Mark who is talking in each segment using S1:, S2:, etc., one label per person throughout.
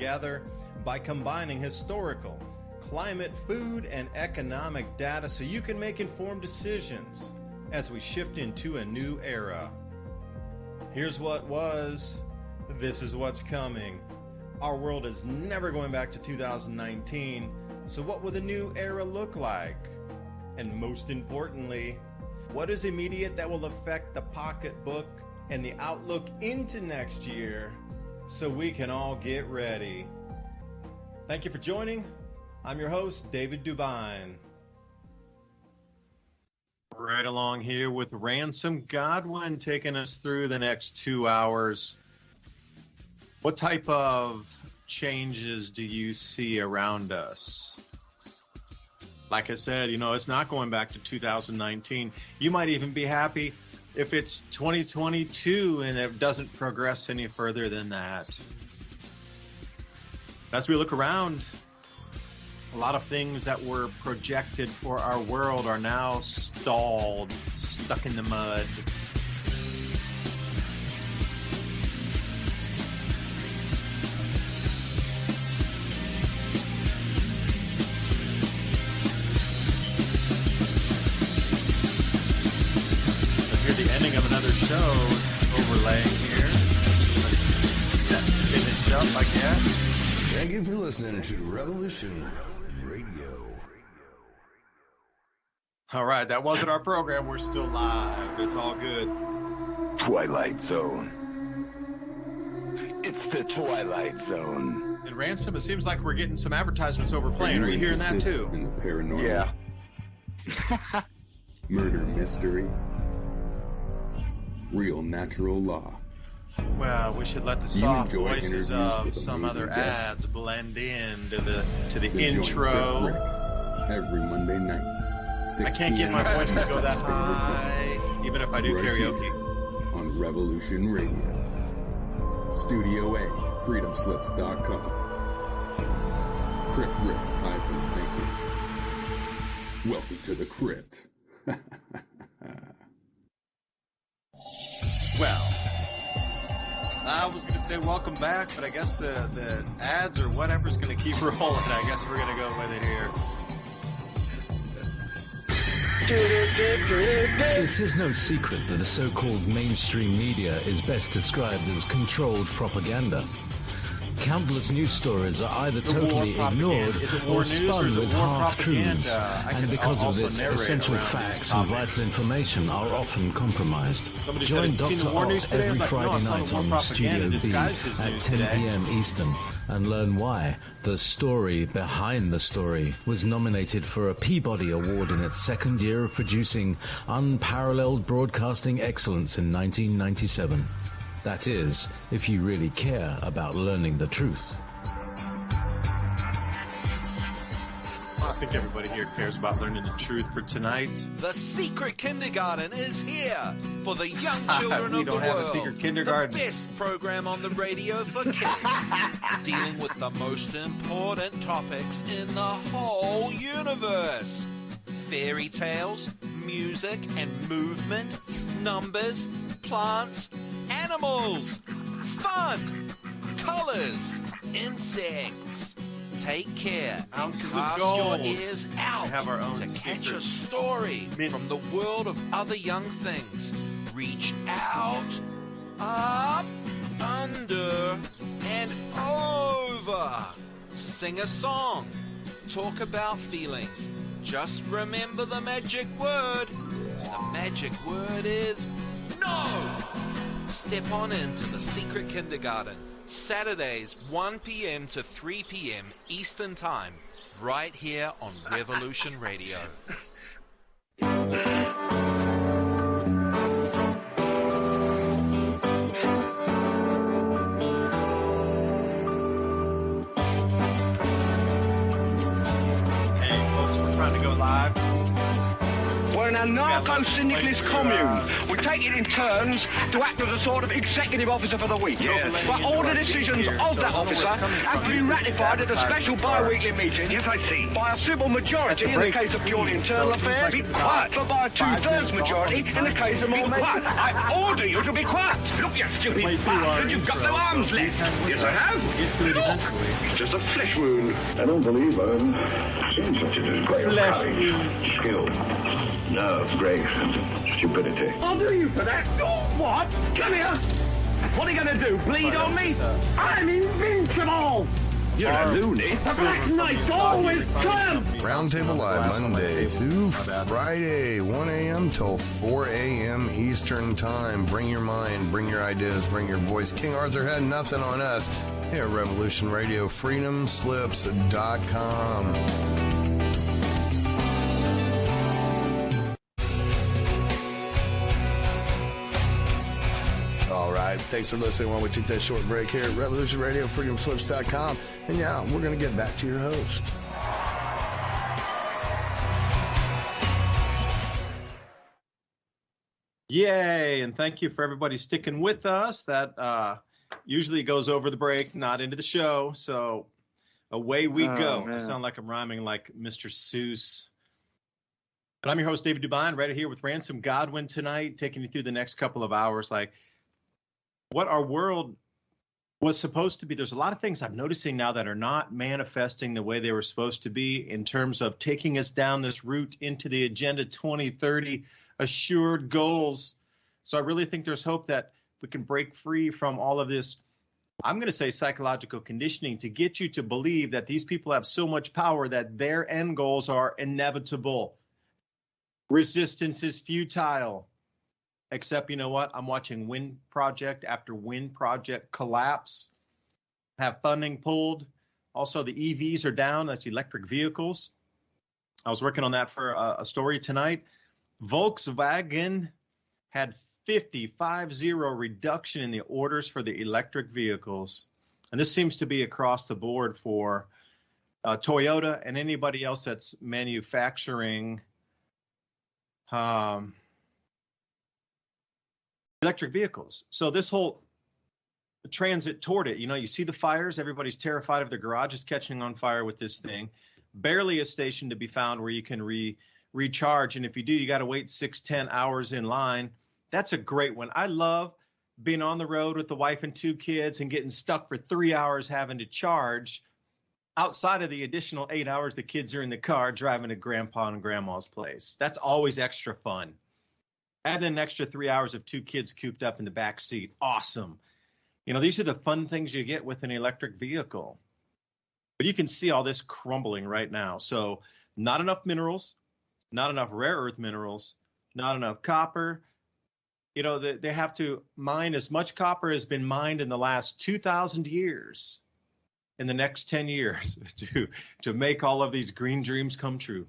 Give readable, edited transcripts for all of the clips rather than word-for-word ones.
S1: together by combining historical, climate, food, and economic data so you can make informed decisions as we shift into a new era. Here's what was, this is what's coming. Our world is never going back to 2019, so what will the new era look like? And most importantly, what is immediate that will affect the pocketbook and the outlook into next year so we can all get ready? Thank you for joining. I'm your host, David DuByne. Right along here with Ransom Godwin taking us through the next 2 hours. What type of changes do you see around us? Like I said, it's not going back to 2019. You might even be happy if it's 2022 and it doesn't progress any further than that. As we look around, a lot of things that were projected for our world are now stalled, stuck in the mud. The ending of another show overlaying here. Finish up, I guess.
S2: Thank you for listening to Revolution Radio.
S1: All right, that wasn't our program. We're still live. It's all good.
S3: Twilight Zone. It's the Twilight Zone.
S1: And Ransom, it seems like we're getting some advertisements overplaying. Are you hearing that too?
S2: In the paranormal?
S3: Yeah.
S2: Murder mystery. Real natural law.
S1: Well, we should let the soft voices of some other ads blend in to the intro.
S2: Every Monday night. 6
S1: I can't get my voice to go that high, even if I do karaoke.
S2: On Revolution Radio. Studio A, freedomslips.com. Crypt Risk thinking. Welcome to the crypt.
S1: Well, I was going to say welcome back, but I guess the ads or whatever's going to keep rolling. I guess we're going to go with it here.
S4: It is no secret that the so-called mainstream media is best described as controlled propaganda. Countless news stories are either totally ignored or spun with half-truths, and because of this, essential facts and vital information are often compromised. Join Dr. Ott every Friday night on Studio B at 10 p.m. Eastern and learn why The Story Behind the Story was nominated for a Peabody Award in its second year of producing unparalleled broadcasting excellence in 1997. That is, if you really care about learning the truth.
S1: I think everybody here cares about learning the truth for tonight.
S5: The Secret Kindergarten is here for the young children
S1: we
S5: of the
S1: don't have
S5: world.
S1: a secret kindergarten.
S5: The best program on the radio for kids, dealing with the most important topics in the whole universe. Fairy tales, music and movement, numbers, plants, animals, fun, colors, insects. Take care.
S1: Ounces
S5: and
S1: of
S5: cast
S1: gold.
S5: your ears out
S1: We have our own
S5: to catch
S1: secret
S5: a story from the world of other young things. Reach out, up, under, and over. Sing a song. Talk about feelings. Just remember the magic word. The magic word is no! Step on into the Secret Kindergarten. Saturdays, 1 p.m. to 3 p.m. Eastern Time, right here on Revolution Radio.
S1: Hey, folks, we're trying to go live.
S6: We're a narco-syndicalist commune. We take it in turns to act as a sort of executive officer for the week. But all the decisions of that officer have to be ratified at a special bi-weekly meeting. Yes, I see. By a civil majority in the case of purely internal affairs. Be quiet. But by a two-thirds majority in the case of more quiet. I order you to be quiet. Look, you stupid bastard, you've got no arms left. Yes, I have.
S1: Get to it eventually.
S6: It's just a flesh wound.
S7: I don't believe I've seen such a display of courage, skill, nerve, grace, and stupidity.
S6: I'll do you for that. Oh, what? Come here. What are you going to do, bleed on me? I'm invincible. You're a loony. The Black Knight always comes.
S2: Roundtable Live Monday through Friday, 1 a.m. till 4 a.m. Eastern Time. Bring your mind, bring your ideas, bring your voice. King Arthur had nothing on us. Here at Revolution Radio, freedomslips.com. All right, thanks for listening while we took that short break here at Revolution Radio, freedomslips.com. And yeah, we're going to get back to your host.
S1: Yay, and thank you for everybody sticking with us. That usually goes over the break, not into the show. So away we go. Man. I sound like I'm rhyming like Mr. Seuss. But I'm your host, David DuByne, right here with Ransom Godwin tonight, taking you through the next couple of hours. Like what our world was supposed to be. There's a lot of things I'm noticing now that are not manifesting the way they were supposed to be in terms of taking us down this route into the Agenda 2030 assured goals. So I really think there's hope that we can break free from all of this, I'm going to say psychological conditioning, to get you to believe that these people have so much power that their end goals are inevitable. Resistance is futile. Except, you know what? I'm watching wind project after wind project collapse, have funding pulled. Also, the EVs are down. That's electric vehicles. I was working on that for a story tonight. Volkswagen had 50 reduction in the orders for the electric vehicles. And this seems to be across the board for Toyota and anybody else that's manufacturing electric vehicles. So this whole transit toward it, you know, you see the fires, everybody's terrified of their garages catching on fire with this thing. Barely a station to be found where you can recharge. And if you do, you got to wait 6-10 hours in line. That's a great one. I love being on the road with the wife and 2 kids and getting stuck for 3 hours having to charge outside of the additional 8 hours the kids are in the car driving to grandpa and grandma's place. That's always extra fun. Add an extra 3 hours of 2 kids cooped up in the back seat. Awesome. You know, these are the fun things you get with an electric vehicle. But you can see all this crumbling right now. So not enough minerals, not enough rare earth minerals, not enough copper. You know, they have to mine as much copper as been mined in the last 2,000 years in the next 10 years to make all of these green dreams come true.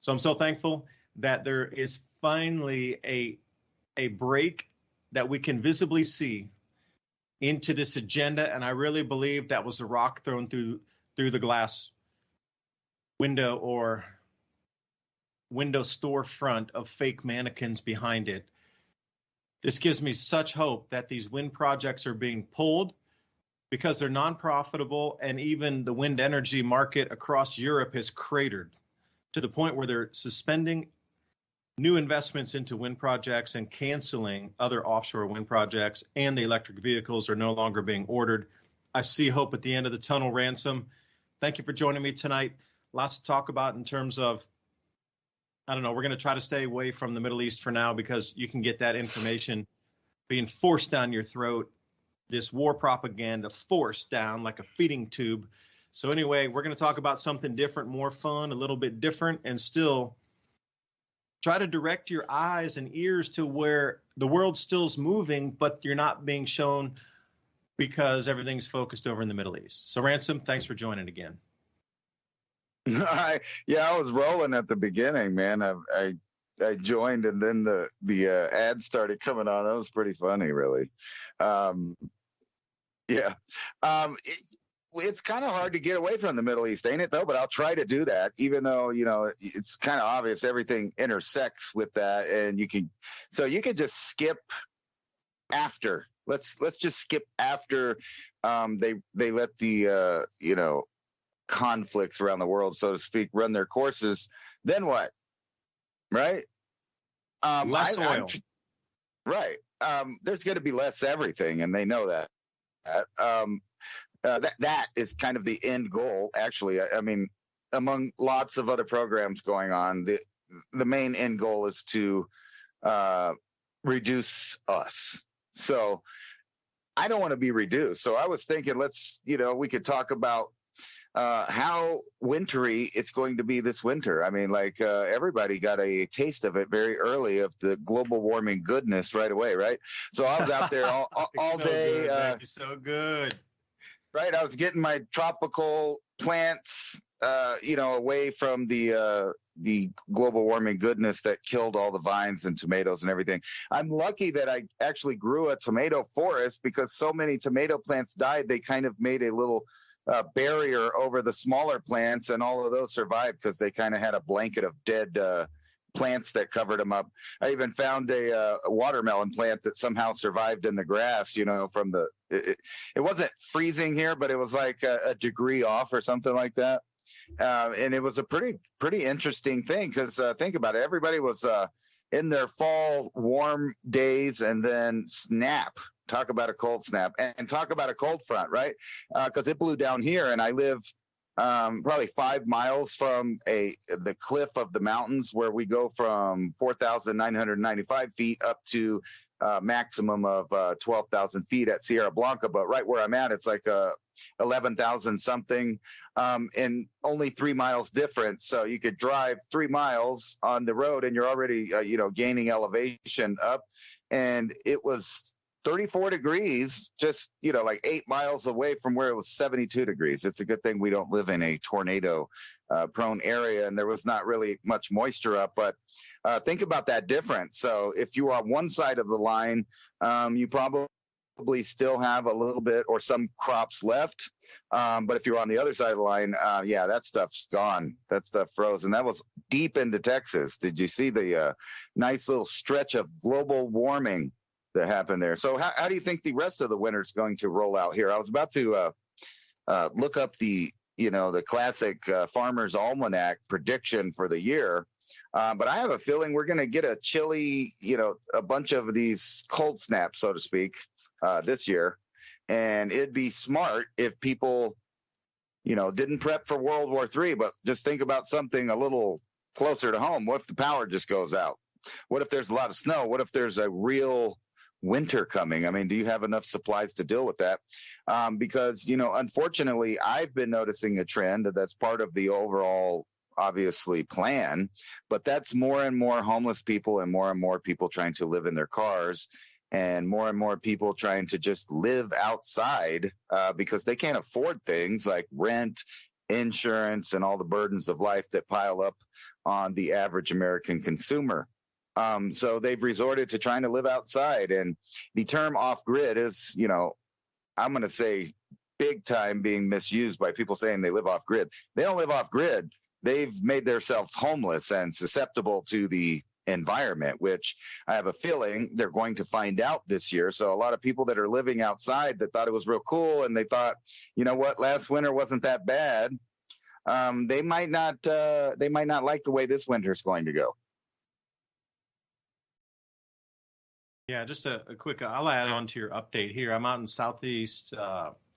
S1: So I'm so thankful that there is finally a break that we can visibly see into this agenda. And I really believe that was a rock thrown through the glass window or window storefront of fake mannequins behind it. This gives me such hope that these wind projects are being pulled because they're non-profitable, and even the wind energy market across Europe has cratered to the point where they're suspending new investments into wind projects and canceling other offshore wind projects, and the electric vehicles are no longer being ordered. I see hope at the end of the tunnel, Ransom. Thank you for joining me tonight. Lots to talk about in terms of, I don't know, we're going to try to stay away from the Middle East for now because you can get that information being forced down your throat, this war propaganda forced down like a feeding tube. So anyway, we're going to talk about something different, more fun, a little bit different, and still try to direct your eyes and ears to where the world still's moving, but you're not being shown because everything's focused over in the Middle East. So Ransom, thanks for joining again.
S3: I was rolling at the beginning, man. I joined, and then the ads started coming on. That was pretty funny, really. it's kind of hard to get away from the Middle East, ain't it, though? But I'll try to do that, even though, it's kind of obvious everything intersects with that. And you can just skip after. Let's just skip after they let the, conflicts around the world, so to speak, run their courses. Then what? Right?
S1: Less oil.
S3: Right. There's going to be less everything, and they know that. That is kind of the end goal, actually. I mean, among lots of other programs going on, the main end goal is to reduce us. So I don't want to be reduced. So I was thinking, we could talk about how wintry it's going to be this winter. I mean, everybody got a taste of it very early, of the global warming goodness right away, right? So I was out there all day.
S1: Good, so good.
S3: Right, I was getting my tropical plants, away from the global warming goodness that killed all the vines and tomatoes and everything. I'm lucky that I actually grew a tomato forest, because so many tomato plants died. They kind of made a little barrier over the smaller plants, and all of those survived because they kind of had a blanket of dead plants that covered them up. I even found a watermelon plant that somehow survived in the grass, from it wasn't freezing here, but it was like a degree off or something like that. And it was a pretty interesting thing, because think about it. Everybody was in their fall warm days, and then talk about a cold snap, and talk about a cold front, right? Because it blew down here, and I live probably 5 miles from the cliff of the mountains, where we go from 4,995 feet up to maximum of 12,000 feet at Sierra Blanca. But right where I'm at, it's like 11,000 something, and only 3 miles difference. So you could drive 3 miles on the road, and you're already gaining elevation up. And it was 34 degrees, just, 8 miles away from where it was 72 degrees. It's a good thing we don't live in a tornado prone area, and there was not really much moisture up. But think about that difference. So if you are on one side of the line, you probably still have a little bit or some crops left. But if you're on the other side of the line, that stuff's gone. That stuff froze. And that was deep into Texas. Did you see the nice little stretch of global warming that happened there? So how do you think the rest of the winter is going to roll out here? I was about to look up the classic Farmer's Almanac prediction for the year, but I have a feeling we're going to get a chilly, a bunch of these cold snaps, so to speak, this year. And it'd be smart if people, didn't prep for World War III, but just think about something a little closer to home. What if the power just goes out? What if there's a lot of snow? What if there's a real winter coming? I mean, do you have enough supplies to deal with that? Because, unfortunately, I've been noticing a trend that's part of the overall, obviously, plan, but that's more and more homeless people, and more people trying to live in their cars, and more people trying to just live outside because they can't afford things like rent, insurance, and all the burdens of life that pile up on the average American consumer. So they've resorted to trying to live outside, and the term off-grid is, I'm going to say big time being misused by people saying they live off-grid. They don't live off-grid. They've made themselves homeless and susceptible to the environment, which I have a feeling they're going to find out this year. So a lot of people that are living outside that thought it was real cool, and they thought, last winter wasn't that bad. They might not like the way this winter is going to go.
S1: Yeah, just a quick, I'll add on to your update here. I'm out in southeast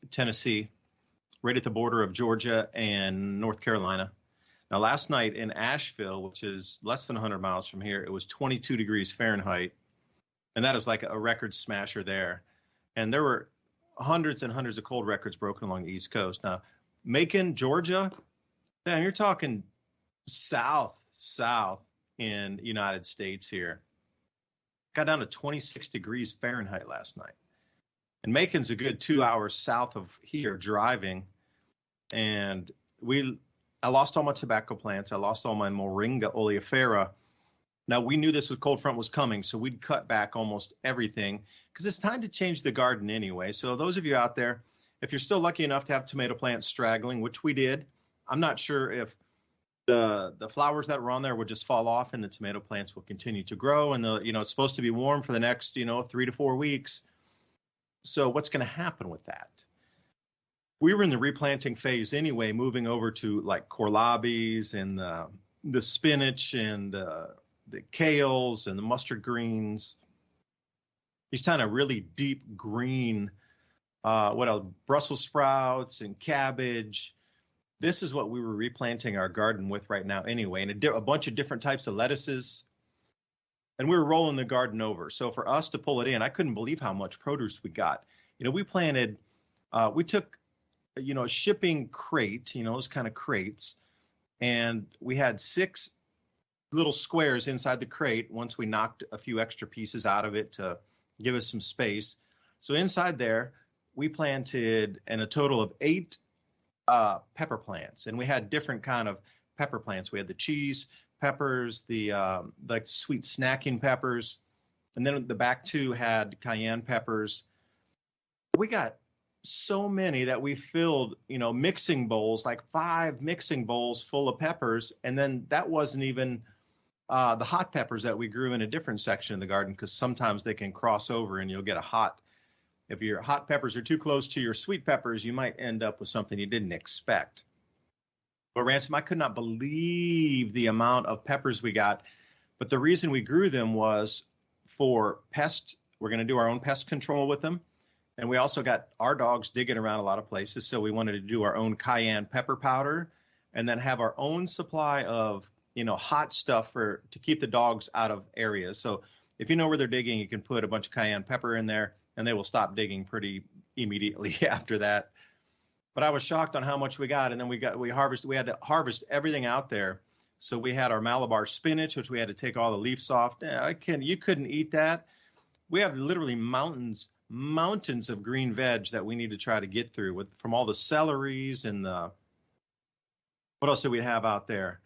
S1: Tennessee, right at the border of Georgia and North Carolina. Now, last night in Asheville, which is less than 100 miles from here, it was 22 degrees Fahrenheit, and that is like a record smasher there. And there were hundreds and hundreds of cold records broken along the East Coast. Now, Macon, Georgia, man, you're talking south in the United States here. Got down to 26 degrees Fahrenheit last night. And Macon's a good 2 hours south of here driving. And I lost all my tobacco plants. I lost all my Moringa oleifera. Now, we knew this cold front was coming, so we'd cut back almost everything because it's time to change the garden anyway. So those of you out there, if you're still lucky enough to have tomato plants straggling, which we did, I'm not sure if the flowers that were on there would just fall off and the tomato plants will continue to grow. And it's supposed to be warm for the next, 3 to 4 weeks. So what's going to happen with that? We were in the replanting phase anyway, moving over to like kohlrabis and the spinach and the kales and the mustard greens. These kind of really deep green, what else? Brussels sprouts and cabbage. This is what we were replanting our garden with right now anyway, and a bunch of different types of lettuces. And we were rolling the garden over. So for us to pull it in, I couldn't believe how much produce we got. We planted, we took, a shipping crate, those kind of crates, and we had 6 little squares inside the crate once we knocked a few extra pieces out of it to give us some space. So inside there, we planted a total of 8 pepper plants, and we had different kind of pepper plants. We had the cheese peppers, the like sweet snacking peppers, and then the back 2 had cayenne peppers. We got so many that we filled, mixing bowls, like 5 mixing bowls full of peppers. And then that wasn't even the hot peppers that we grew in a different section of the garden, because sometimes they can cross over and you'll get if your hot peppers are too close to your sweet peppers, you might end up with something you didn't expect. But Ransom, I could not believe the amount of peppers we got. But the reason we grew them was for pest. We're going to do our own pest control with them. And we also got our dogs digging around a lot of places. So we wanted to do our own cayenne pepper powder and then have our own supply of, hot stuff to keep the dogs out of areas. So if you know where they're digging, you can put a bunch of cayenne pepper in there and they will stop digging pretty immediately after that. But I was shocked on how much we got. And then we had to harvest everything out there. So we had our Malabar spinach, which we had to take all the leaves off. You couldn't eat that. We have literally mountains of green veg that we need to try to get through from all the celeries and what else do we have out there?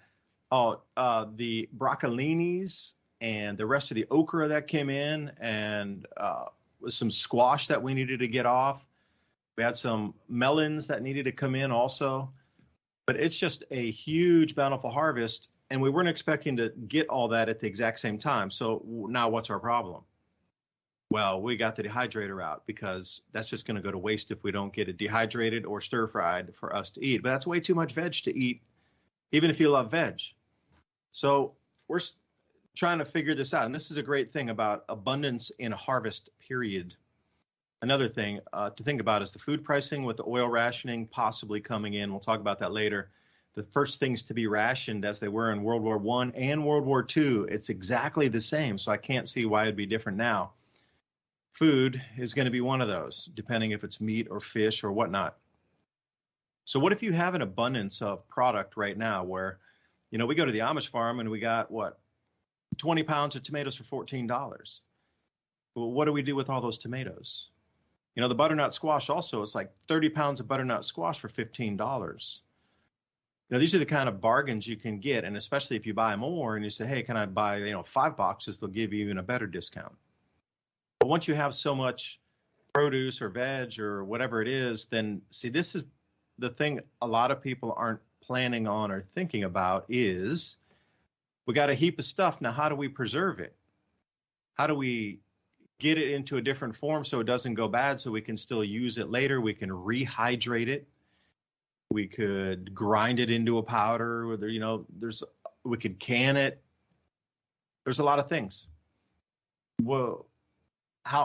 S1: The broccolinis and the rest of the okra that came in, and some squash that we needed to get off. We had some melons that needed to come in also, but it's just a huge, bountiful harvest, and we weren't expecting to get all that at the exact same time. So now what's our problem? Well, we got the dehydrator out because that's just going to go to waste if we don't get it dehydrated or stir-fried for us to eat. But that's way too much veg to eat, even if you love veg. So we're trying to figure this out. And this is a great thing about abundance in a harvest period. Another thing to think about is the food pricing with the oil rationing possibly coming in. We'll talk about that later. The first things to be rationed, as they were in World War I and World War II, it's exactly the same. So I can't see why it'd be different now. Food is going to be one of those, depending if it's meat or fish or whatnot. So what if you have an abundance of product right now where, we go to the Amish farm and we got 20 pounds of tomatoes for $14. Well, what do we do with all those tomatoes? The butternut squash also is like 30 pounds of butternut squash for $15. These are the kind of bargains you can get. And especially if you buy more and you say, hey, can I buy, 5 boxes? They'll give you even a better discount. But once you have so much produce or veg or whatever it is, then see, this is the thing a lot of people aren't planning on or thinking about is we got a heap of stuff. Now, how do we preserve it? How do we get it into a different form so it doesn't go bad so we can still use it later? We can rehydrate it. We could grind it into a powder. We could can it. There's a lot of things. Well,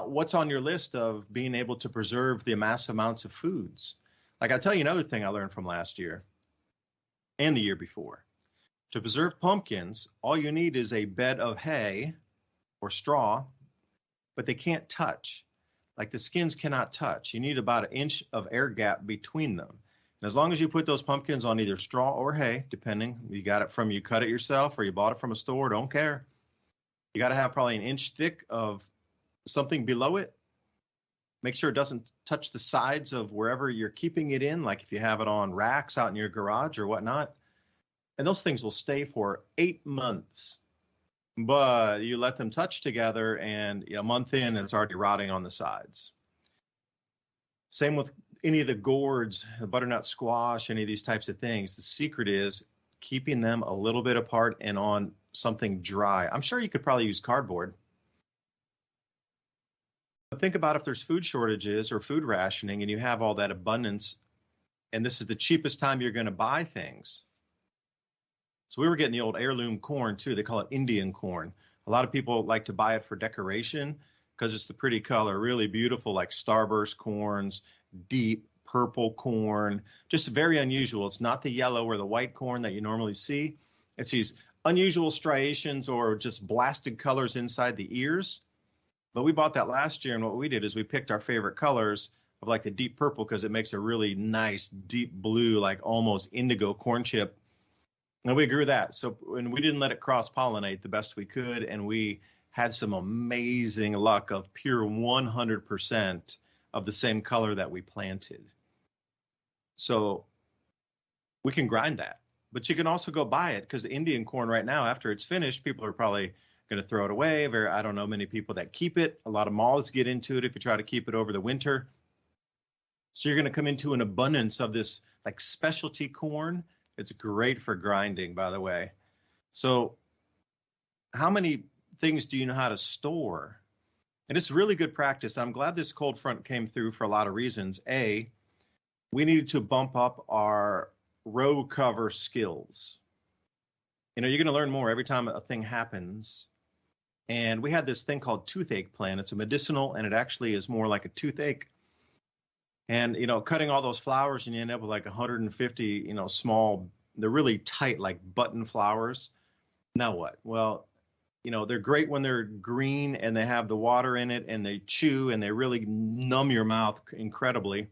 S1: what's on your list of being able to preserve the mass amounts of foods? Like I'll tell you another thing I learned from last year and the year before. To preserve pumpkins, all you need is a bed of hay or straw, but they can't touch. Like the skins cannot touch. You need about 1 inch of air gap between them. And as long as you put those pumpkins on either straw or hay, depending, you cut it yourself or you bought it from a store, don't care. You got to have probably 1 inch thick of something below it. Make sure it doesn't touch the sides of wherever you're keeping it in, like if you have it on racks out in your garage or whatnot. And those things will stay for 8 months. But you let them touch together and a month in, it's already rotting on the sides. Same with any of the gourds, the butternut squash, any of these types of things, the secret is keeping them a little bit apart and on something dry. I'm sure you could probably use cardboard. But think about if there's food shortages or food rationing and you have all that abundance, and this is the cheapest time you're going to buy things. So we were getting the old heirloom corn too. They call it Indian corn. A lot of people like to buy it for decoration because it's the pretty color, really beautiful, like starburst corns, deep purple corn, just very unusual. It's not the yellow or the white corn that you normally see. It's these unusual striations or just blasted colors inside the ears. But we bought that last year, and what we did is we picked our favorite colors of like the deep purple because it makes a really nice deep blue, like almost indigo corn chip. And we grew that. So, and we didn't let it cross-pollinate the best we could, and we had some amazing luck of pure 100% of the same color that we planted. So we can grind that, but you can also go buy it because the Indian corn right now, after it's finished, people are probably going to throw it away. I don't know many people that keep it. A lot of moths get into it if you try to keep it over the winter. So you're going to come into an abundance of this like specialty corn. It's great for grinding, by the way. So how many things do you know how to store? And it's really good practice. I'm glad this cold front came through for a lot of reasons. A, we needed to bump up our row cover skills. You know, you're going to learn more every time a thing happens. And we had this thing called toothache plant. It's a medicinal, and it actually is more like a toothache. And, you know, cutting all those flowers, and you end up with like 150, you know, small, they're really tight, like button flowers. Now what? Well, you know, they're great when they're green and they have the water in it and they chew and they really numb your mouth incredibly.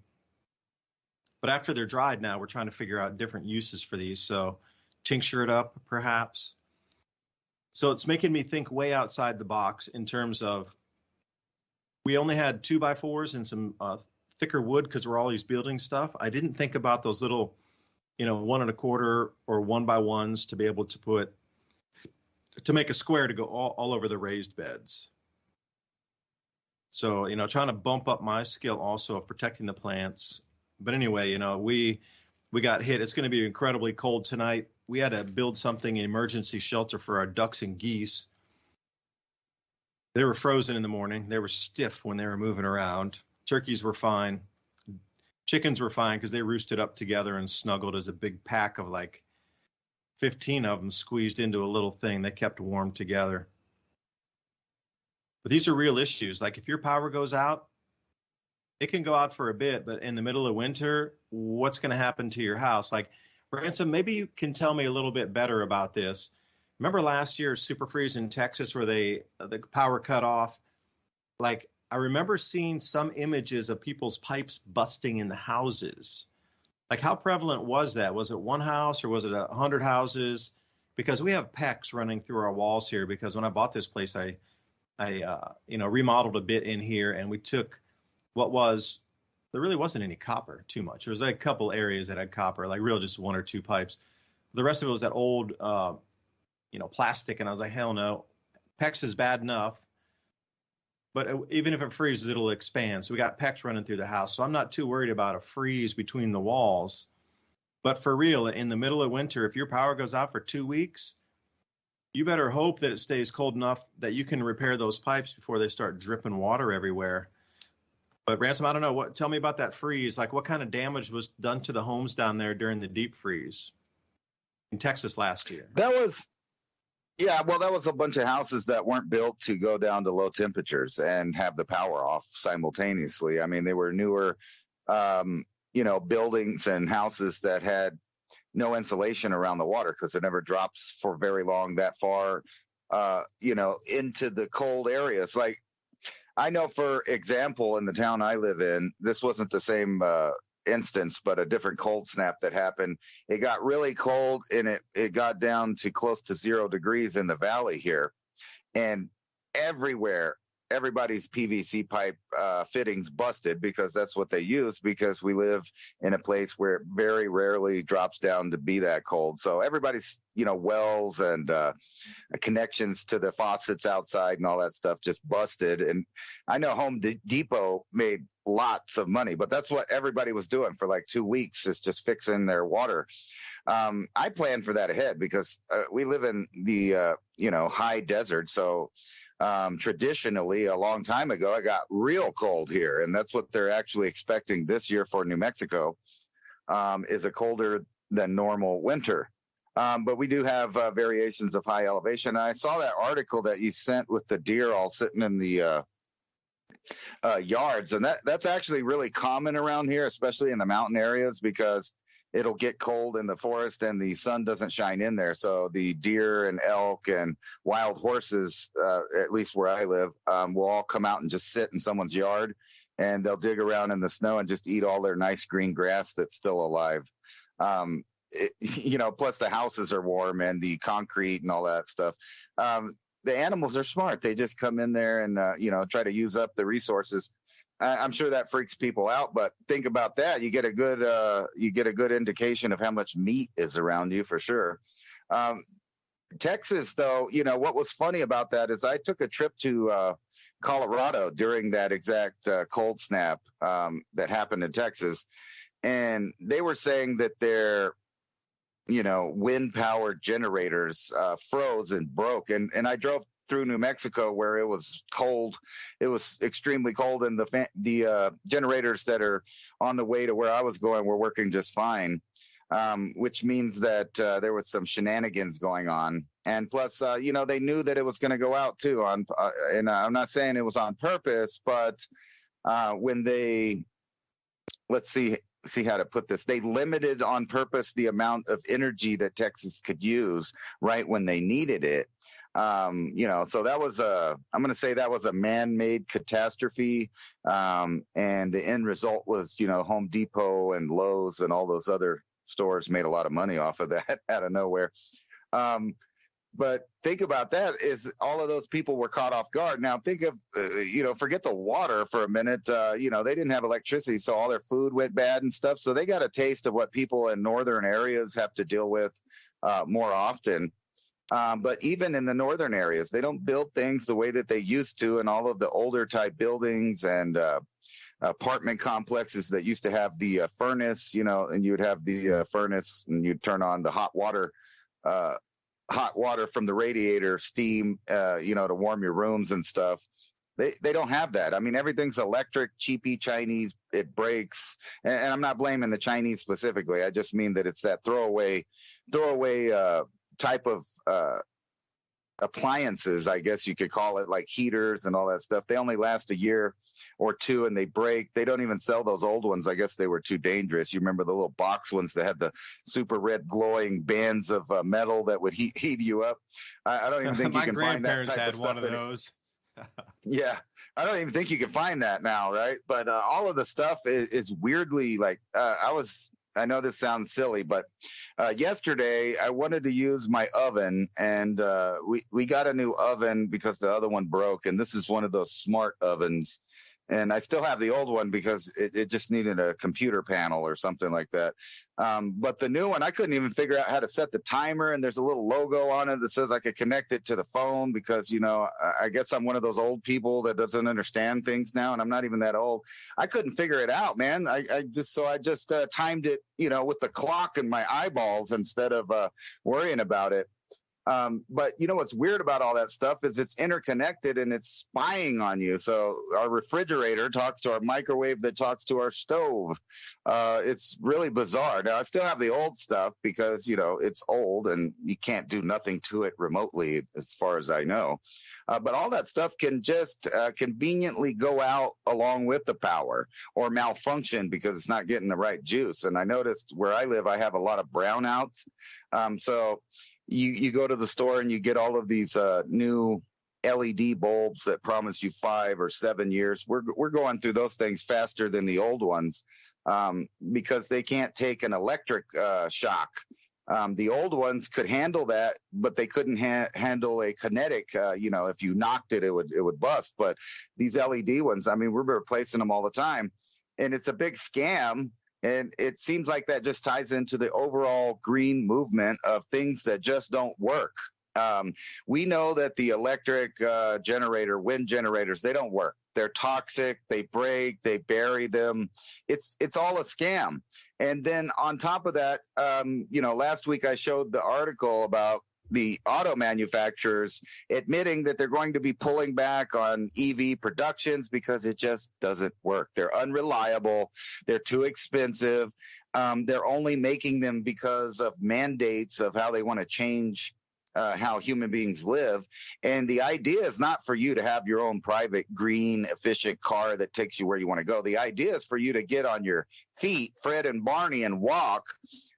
S1: But after they're dried now, we're trying to figure out different uses for these. So tincture it up, perhaps. So it's making me think way outside the box in terms of, we only had 2x4s and some thicker wood because we're always building stuff. I didn't think about those little, you know, 1 1/4 or 1x1s to be able to put, to make a square to go all over the raised beds. So, you know, trying to bump up my skill also of protecting the plants. But anyway, you know, we got hit. It's going to be incredibly cold tonight. We had to build something, an emergency shelter for our ducks and geese. They were frozen in the morning. They were stiff when they were moving around. Turkeys were fine. Chickens were fine because they roosted up together and snuggled as a big pack of like 15 of them squeezed into a little thing. They kept warm together. But these are real issues. Like if your power goes out, it can go out for a bit, but in the middle of winter, what's going to happen to your house? Like, Ransom, maybe you can tell me a little bit better about this. Remember last year's super freeze in Texas where the power cut off? Like, I remember seeing some images of people's pipes busting in the houses. Like, how prevalent was that? Was it one house or was it 100 houses? Because we have PEX running through our walls here. Because when I bought this place, I remodeled a bit in here, and we took what was, there really wasn't any copper too much. There was like a couple areas that had copper, like real just 1 or 2 pipes. The rest of it was that old, plastic. And I was like, hell no, PEX is bad enough. But even if it freezes, it'll expand. So we got PEX running through the house. So I'm not too worried about a freeze between the walls. But for real, in the middle of winter, if your power goes out for 2 weeks, you better hope that it stays cold enough that you can repair those pipes before they start dripping water everywhere. But Ransom, I don't know. Tell me about that freeze. Like, what kind of damage was done to the homes down there during the deep freeze in Texas last year?
S3: That was a bunch of houses that weren't built to go down to low temperatures and have the power off simultaneously. I mean, they were newer, buildings and houses that had no insulation around the water because it never drops for very long that far, into the cold areas. Like, I know, for example, in the town I live in, this wasn't the same instance, but a different cold snap that happened. It got really cold, and it got down to close to 0 degrees in the valley here. And everywhere, everybody's PVC pipe fittings busted, because that's what they use, because we live in a place where it very rarely drops down to be that cold. So everybody's, wells and connections to the faucets outside and all that stuff just busted. And I know Home Depot made lots of money, but that's what everybody was doing for like 2 weeks, is just fixing their water. I planned for that ahead, because we live in the, high desert. So traditionally, a long time ago, it got real cold here. And that's what they're actually expecting this year for New Mexico, is a colder than normal winter. But we do have variations of high elevation. And I saw that article that you sent with the deer all sitting in the yards. And that's actually really common around here, especially in the mountain areas, because it'll get cold in the forest and the sun doesn't shine in there. So the deer and elk and wild horses, at least where I live, will all come out and just sit in someone's yard, and they'll dig around in the snow and just eat all their nice green grass that's still alive. Plus the houses are warm and the concrete and all that stuff. The animals are smart. They just come in there and, try to use up the resources. I'm sure that freaks people out, but think about that. You get a good indication of how much meat is around you, for sure. Texas, though, what was funny about that is I took a trip to Colorado during that exact cold snap that happened in Texas, and they were saying that their wind powered generators froze and broke, and I drove through New Mexico where it was cold. It was extremely cold, and the generators that are on the way to where I was going were working just fine, which means that there was some shenanigans going on. And plus, they knew that it was going to go out too. And I'm not saying it was on purpose, but when they, let's see how to put this, they limited on purpose the amount of energy that Texas could use right when they needed it. So that was I'm going to say that was a man-made catastrophe. And the end result was, Home Depot and Lowe's and all those other stores made a lot of money off of that out of nowhere. But think about that, is all of those people were caught off guard. Now think of, forget the water for a minute. They didn't have electricity, so all their food went bad and stuff. So they got a taste of what people in northern areas have to deal with more often. But even in the northern areas, they don't build things the way that they used to, and all of the older type buildings and apartment complexes that used to have the furnace, and you'd have the furnace and you'd turn on the hot water from the radiator, steam, to warm your rooms and stuff. They don't have that. I mean, everything's electric, cheapy Chinese. It breaks, and I'm not blaming the Chinese specifically. I just mean that it's that throwaway type of appliances, I guess you could call it, like heaters and all that stuff. They only last a year or two and they break. They don't even sell those old ones. I guess they were too dangerous. You remember the little box ones that had the super red glowing bands of metal that would heat you up? I don't even think you can find that type of stuff. My grandparents had one of those. Yeah, I don't even think you can find that now, right? But all of the stuff is weirdly like I know this sounds silly, but yesterday I wanted to use my oven, and we got a new oven because the other one broke, and this is one of those smart ovens. And I still have the old one because it just needed a computer panel or something like that. But the new one, I couldn't even figure out how to set the timer. And there's a little logo on it that says I could connect it to the phone because, I guess I'm one of those old people that doesn't understand things now. And I'm not even that old. I couldn't figure it out, man. I just timed it, with the clock in my eyeballs instead of worrying about it. But what's weird about all that stuff is it's interconnected and it's spying on you. So our refrigerator talks to our microwave that talks to our stove. It's really bizarre. Now I still have the old stuff because, it's old and you can't do nothing to it remotely as far as I know. But all that stuff can just conveniently go out along with the power or malfunction because it's not getting the right juice. And I noticed where I live, I have a lot of brownouts. So you go to the store and you get all of these new LED bulbs that promise you 5 or 7 years. We're going through those things faster than the old ones because they can't take an electric shock. The old ones could handle that, but they couldn't handle a kinetic. If you knocked it, it would bust. But these LED ones, I mean, we're replacing them all the time, and it's a big scam. And it seems like that just ties into the overall green movement of things that just don't work. We know that the electric wind generators, they don't work. They're toxic. They break. They bury them. It's all a scam. And then on top of that, last week I showed the article about the auto manufacturers admitting that they're going to be pulling back on EV productions because it just doesn't work. They're unreliable. They're too expensive. They're only making them because of mandates of how they want to change how human beings live. And the idea is not for you to have your own private, green, efficient car that takes you where you want to go. The idea is for you to get on your feet, Fred and Barney, and walk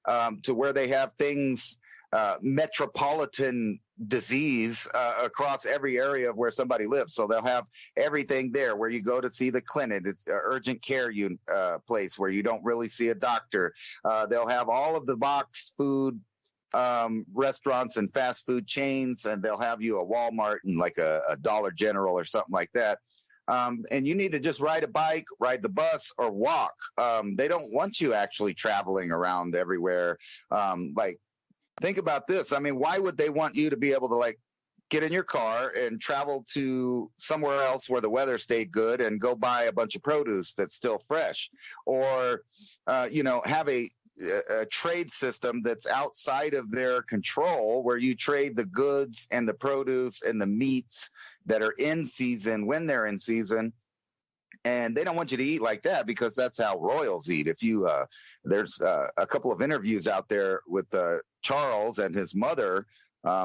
S3: to where they have things, metropolitan disease across every area of where somebody lives. So they'll have everything there where you go to see the clinic. It's an urgent care place where you don't really see a doctor. They'll have all of the boxed food restaurants and fast food chains, and they'll have you a Walmart and like a Dollar General or something like that. And you need to just ride a bike, ride the bus, or walk. They don't want you actually traveling around everywhere. Think about this. I mean, why would they want you to be able to get in your car and travel to somewhere else where the weather stayed good and go buy a bunch of produce that's still fresh, or have a trade system that's outside of their control, where you trade the goods and the produce and the meats that are in season when they're in season. And they don't want you to eat like that because that's how royals eat. If you there's a couple of interviews out there with Charles and his mother,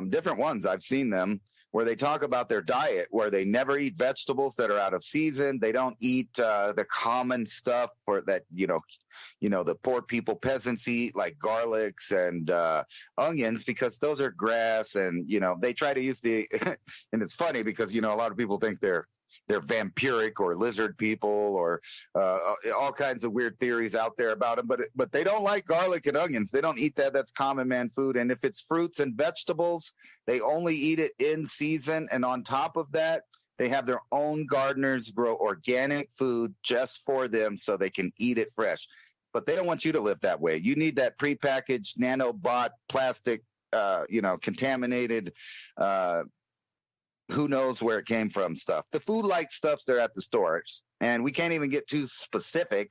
S3: different ones, I've seen them, where they talk about their diet, where they never eat vegetables that are out of season. They don't eat the common stuff for that, the poor people, peasants eat, like garlics and onions, because those are grass. And, they try to use and it's funny because, a lot of people think they're vampiric or lizard people or all kinds of weird theories out there about them. But they don't like garlic and onions. They don't eat that. That's common man food. And if it's fruits and vegetables, they only eat it in season. And on top of that, they have their own gardeners grow organic food just for them so they can eat it fresh. But they don't want you to live that way. You need that prepackaged, nanobot, plastic, contaminated, who knows where it came from stuff. The food-like stuffs, they're at the stores. And we can't even get too specific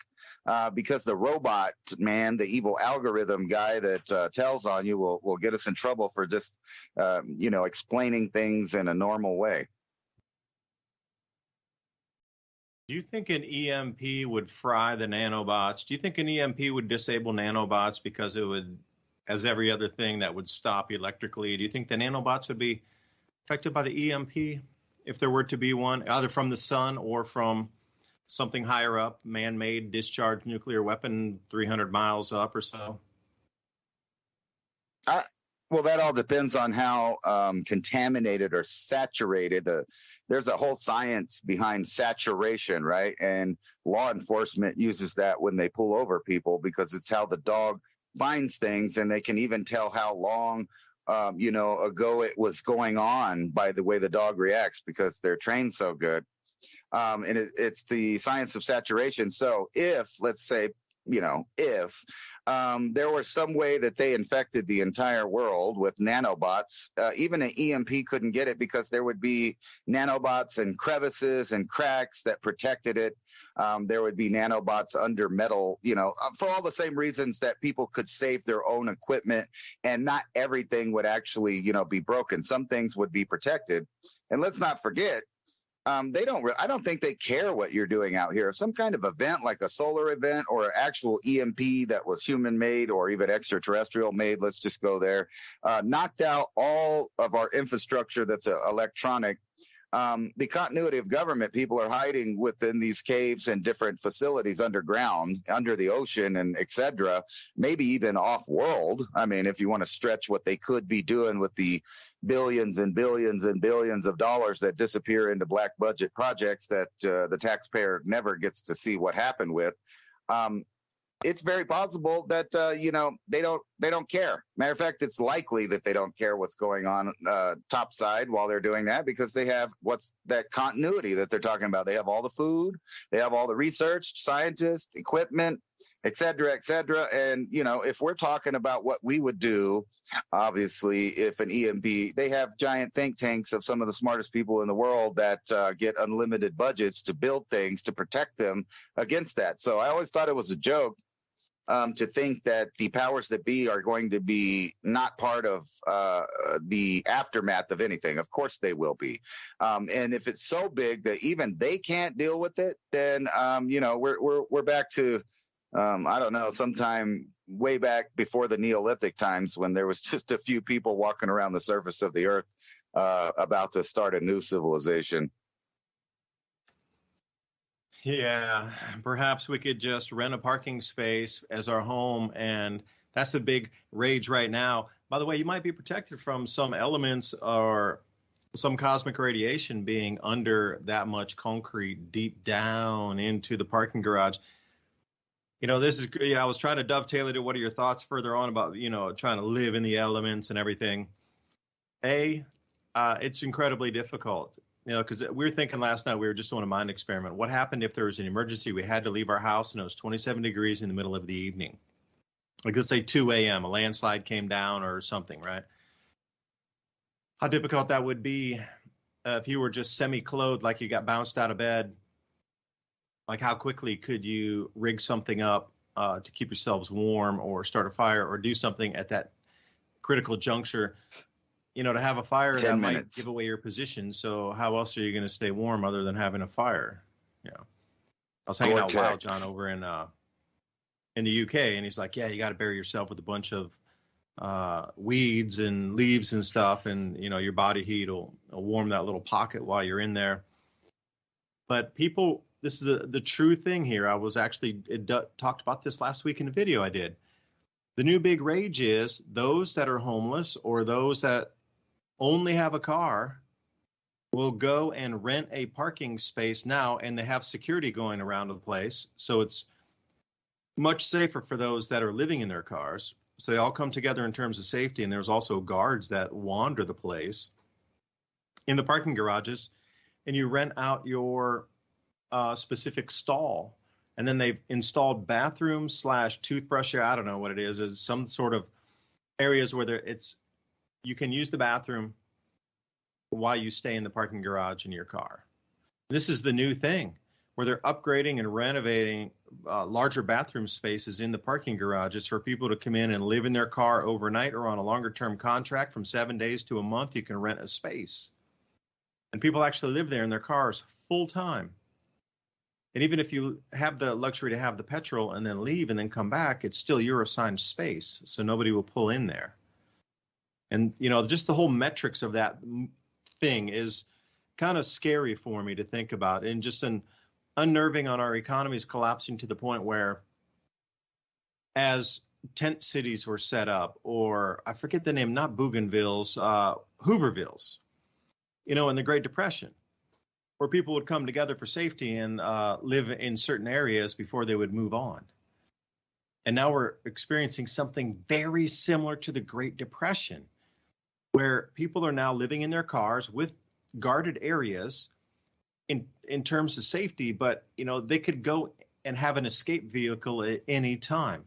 S3: because the robot man, the evil algorithm guy that tells on you will get us in trouble for just, explaining things in a normal way.
S1: Do you think an EMP would fry the nanobots? Do you think an EMP would disable nanobots because it would, as every other thing, that would stop electrically? Do you think the nanobots would be affected by the EMP if there were to be one, either from the sun or from something higher up, man-made discharged nuclear weapon 300 miles up or so?
S3: Well, that all depends on how contaminated or saturated. There's a whole science behind saturation, right? And law enforcement uses that when they pull over people because it's how the dog finds things, and they can even tell how long ago it was going on by the way the dog reacts because they're trained so good. And it's the science of saturation. So if, let's say, if there was some way that they infected the entire world with nanobots, even an EMP couldn't get it because there would be nanobots and crevices and cracks that protected it. There would be nanobots under metal, for all the same reasons that people could save their own equipment, and not everything would actually, be broken. Some things would be protected. And let's not forget, I don't think they care what you're doing out here. If some kind of event like a solar event or an actual EMP that was human made or even extraterrestrial made, let's just go there, knocked out all of our infrastructure that's electronic. The continuity of government, people are hiding within these caves and different facilities underground, under the ocean, and et cetera, maybe even off world. I mean, if you want to stretch what they could be doing with the billions and billions and billions of dollars that disappear into black budget projects that the taxpayer never gets to see what happened with. It's very possible that, they don't they don't care. Matter of fact, it's likely that they don't care what's going on topside while they're doing that, because they have what's that continuity that they're talking about. They have all the food, they have all the research, scientists, equipment, et cetera, et cetera. And, you know, if we're talking about what we would do, obviously, if an EMP, they have giant think tanks of some of the smartest people in the world that get unlimited budgets to build things to protect them against that. So I always thought it was a joke to think that the powers that be are going to be not part of the aftermath of anything. Of course they will be. And if it's so big that even they can't deal with it, then, you know, we're back to, I don't know, sometime way back before the Neolithic times, when there was just a few people walking around the surface of the earth about to start a new civilization.
S1: Yeah, perhaps we could just rent a parking space as our home, and that's the big rage right now. By the way, you might be protected from some elements or some cosmic radiation being under that much concrete deep down into the parking garage. You know, this is, you know, I was trying to dovetail it to what are your thoughts further on about, you know, trying to live in the elements and everything. It's incredibly difficult. You know, because we were thinking last night, we were just doing a mind experiment. What happened if there was an emergency? We had to leave our house and it was 27 degrees in the middle of the evening. Like, let's say 2 a.m., a landslide came down or something, right? How difficult that would be if you were just semi-clothed, like you got bounced out of bed. Like, how quickly could you rig something up to keep yourselves warm or start a fire or do something at that critical juncture? You know, to have a fire that might give away your position. So how else are you going to stay warm other than having a fire? You know, I was hanging out with Wild John over in the UK, and he's like, yeah, you got to bury yourself with a bunch of weeds and leaves and stuff. And, you know, your body heat will warm that little pocket while you're in there. But people, this is the true thing here. I was actually talked about this last week in a video I did. The new big rage is those that are homeless or those that only have a car will go and rent a parking space now, and they have security going around the place. So it's much safer for those that are living in their cars. So they all come together in terms of safety. And there's also guards that wander the place in the parking garages, and you rent out your specific stall. And then they've installed bathrooms / toothbrush. I don't know what it is some sort of areas where you can use the bathroom while you stay in the parking garage in your car. This is the new thing where they're upgrading and renovating larger bathroom spaces in the parking garages for people to come in and live in their car overnight, or on a longer term contract from 7 days to a month, you can rent a space. And people actually live there in their cars full time. And even if you have the luxury to have the petrol and then leave and then come back, it's still your assigned space. So nobody will pull in there. And, you know, just the whole metrics of that thing is kind of scary for me to think about, and just unnerving on our economies collapsing to the point where, as tent cities were set up, or I forget the name, not Bougainvilles, Hoovervilles, you know, in the Great Depression, where people would come together for safety and live in certain areas before they would move on. And now we're experiencing something very similar to the Great Depression, where people are now living in their cars with guarded areas in terms of safety, but, you know, they could go and have an escape vehicle at any time.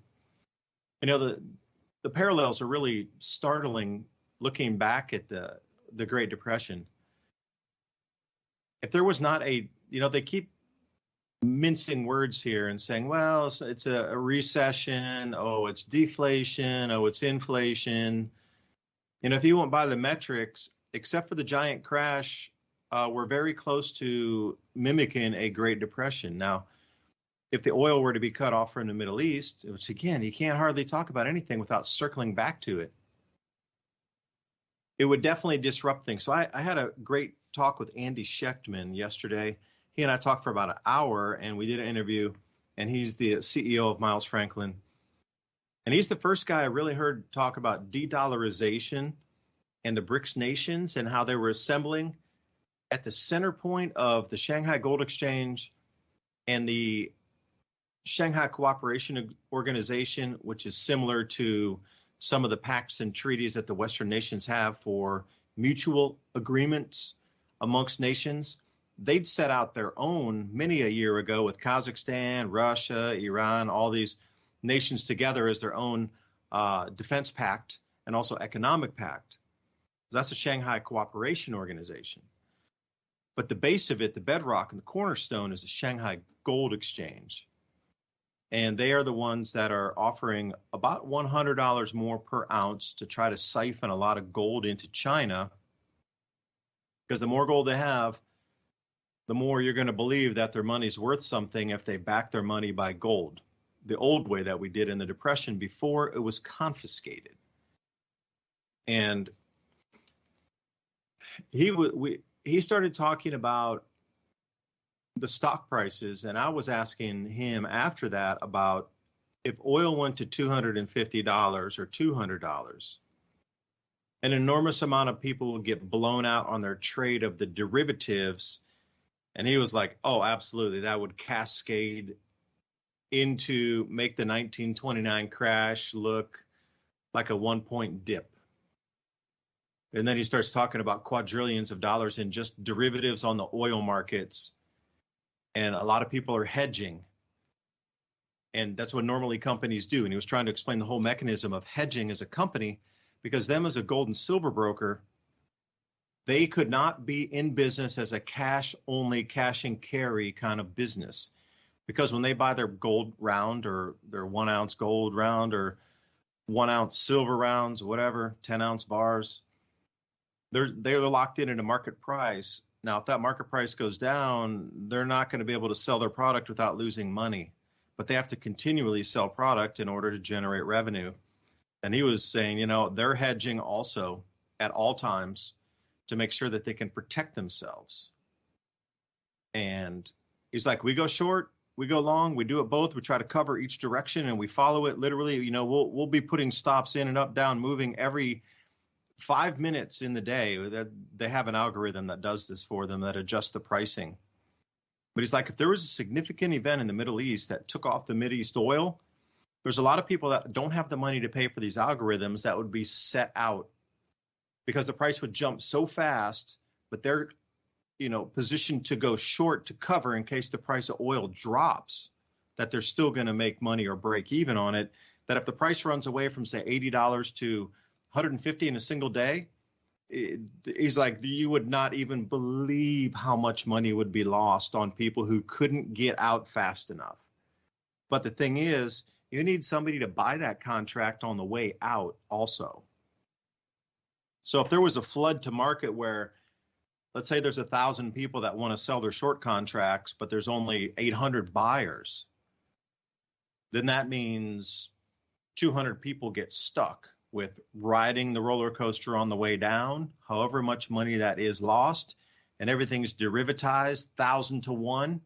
S1: You know, the parallels are really startling looking back at the Great Depression. If there was not you know, they keep mincing words here and saying, well, it's a recession, oh, it's deflation, oh, it's inflation. You know, if you won't buy the metrics, except for the giant crash, we're very close to mimicking a Great Depression. Now, if the oil were to be cut off from the Middle East, which, again, you can't hardly talk about anything without circling back to it, it would definitely disrupt things. So I had a great talk with Andy Schechtman yesterday. He and I talked for about an hour, and we did an interview, and he's the CEO of Miles Franklin. And he's the first guy I really heard talk about de-dollarization and the BRICS nations and how they were assembling at the center point of the Shanghai Gold Exchange and the Shanghai Cooperation Organization, which is similar to some of the pacts and treaties that the Western nations have for mutual agreements amongst nations. They'd set out their own many a year ago with Kazakhstan, Russia, Iran, all these nations together as their own defense pact and also economic pact. That's the Shanghai Cooperation Organization. But the base of it, the bedrock and the cornerstone, is the Shanghai Gold Exchange. And they are the ones that are offering about $100 more per ounce to try to siphon a lot of gold into China. Because the more gold they have, the more you're going to believe that their money's worth something if they back their money by gold. The old way that we did in the Depression before it was confiscated. And he started talking about the stock prices, and I was asking him after that about if oil went to $250 or $200, an enormous amount of people would get blown out on their trade of the derivatives. And he was like, oh, absolutely. That would cascade into make the 1929 crash look like a 1-point dip. And then he starts talking about quadrillions of dollars in just derivatives on the oil markets. And a lot of people are hedging. And that's what normally companies do. And he was trying to explain the whole mechanism of hedging as a company, because them as a gold and silver broker, they could not be in business as a cash-only, cash and carry kind of business. Because when they buy their gold round or their 1 ounce gold round or 1 ounce silver rounds, whatever, 10-ounce bars, they're locked in at a market price. Now, if that market price goes down, they're not going to be able to sell their product without losing money. But they have to continually sell product in order to generate revenue. And he was saying, you know, they're hedging also at all times to make sure that they can protect themselves. And he's like, we go short, we go long, we do it both. We try to cover each direction and we follow it literally. You know, we'll be putting stops in and up, down, moving every 5 minutes in the day. They have an algorithm that does this for them, that adjusts the pricing. But he's like, if there was a significant event in the Middle East that took off the Mideast oil, there's a lot of people that don't have the money to pay for these algorithms that would be set out because the price would jump so fast, but they're, you know, positioned to go short to cover in case the price of oil drops, that they're still going to make money or break even on it. That if the price runs away from, say, $80 to $150 in a single day, he's like, you would not even believe how much money would be lost on people who couldn't get out fast enough. But the thing is, you need somebody to buy that contract on the way out also. So if there was a flood to market where, let's say there's 1,000 people that want to sell their short contracts, but there's only 800 buyers, then that means 200 people get stuck with riding the roller coaster on the way down, however much money that is lost, and everything's derivatized 1,000 to 1.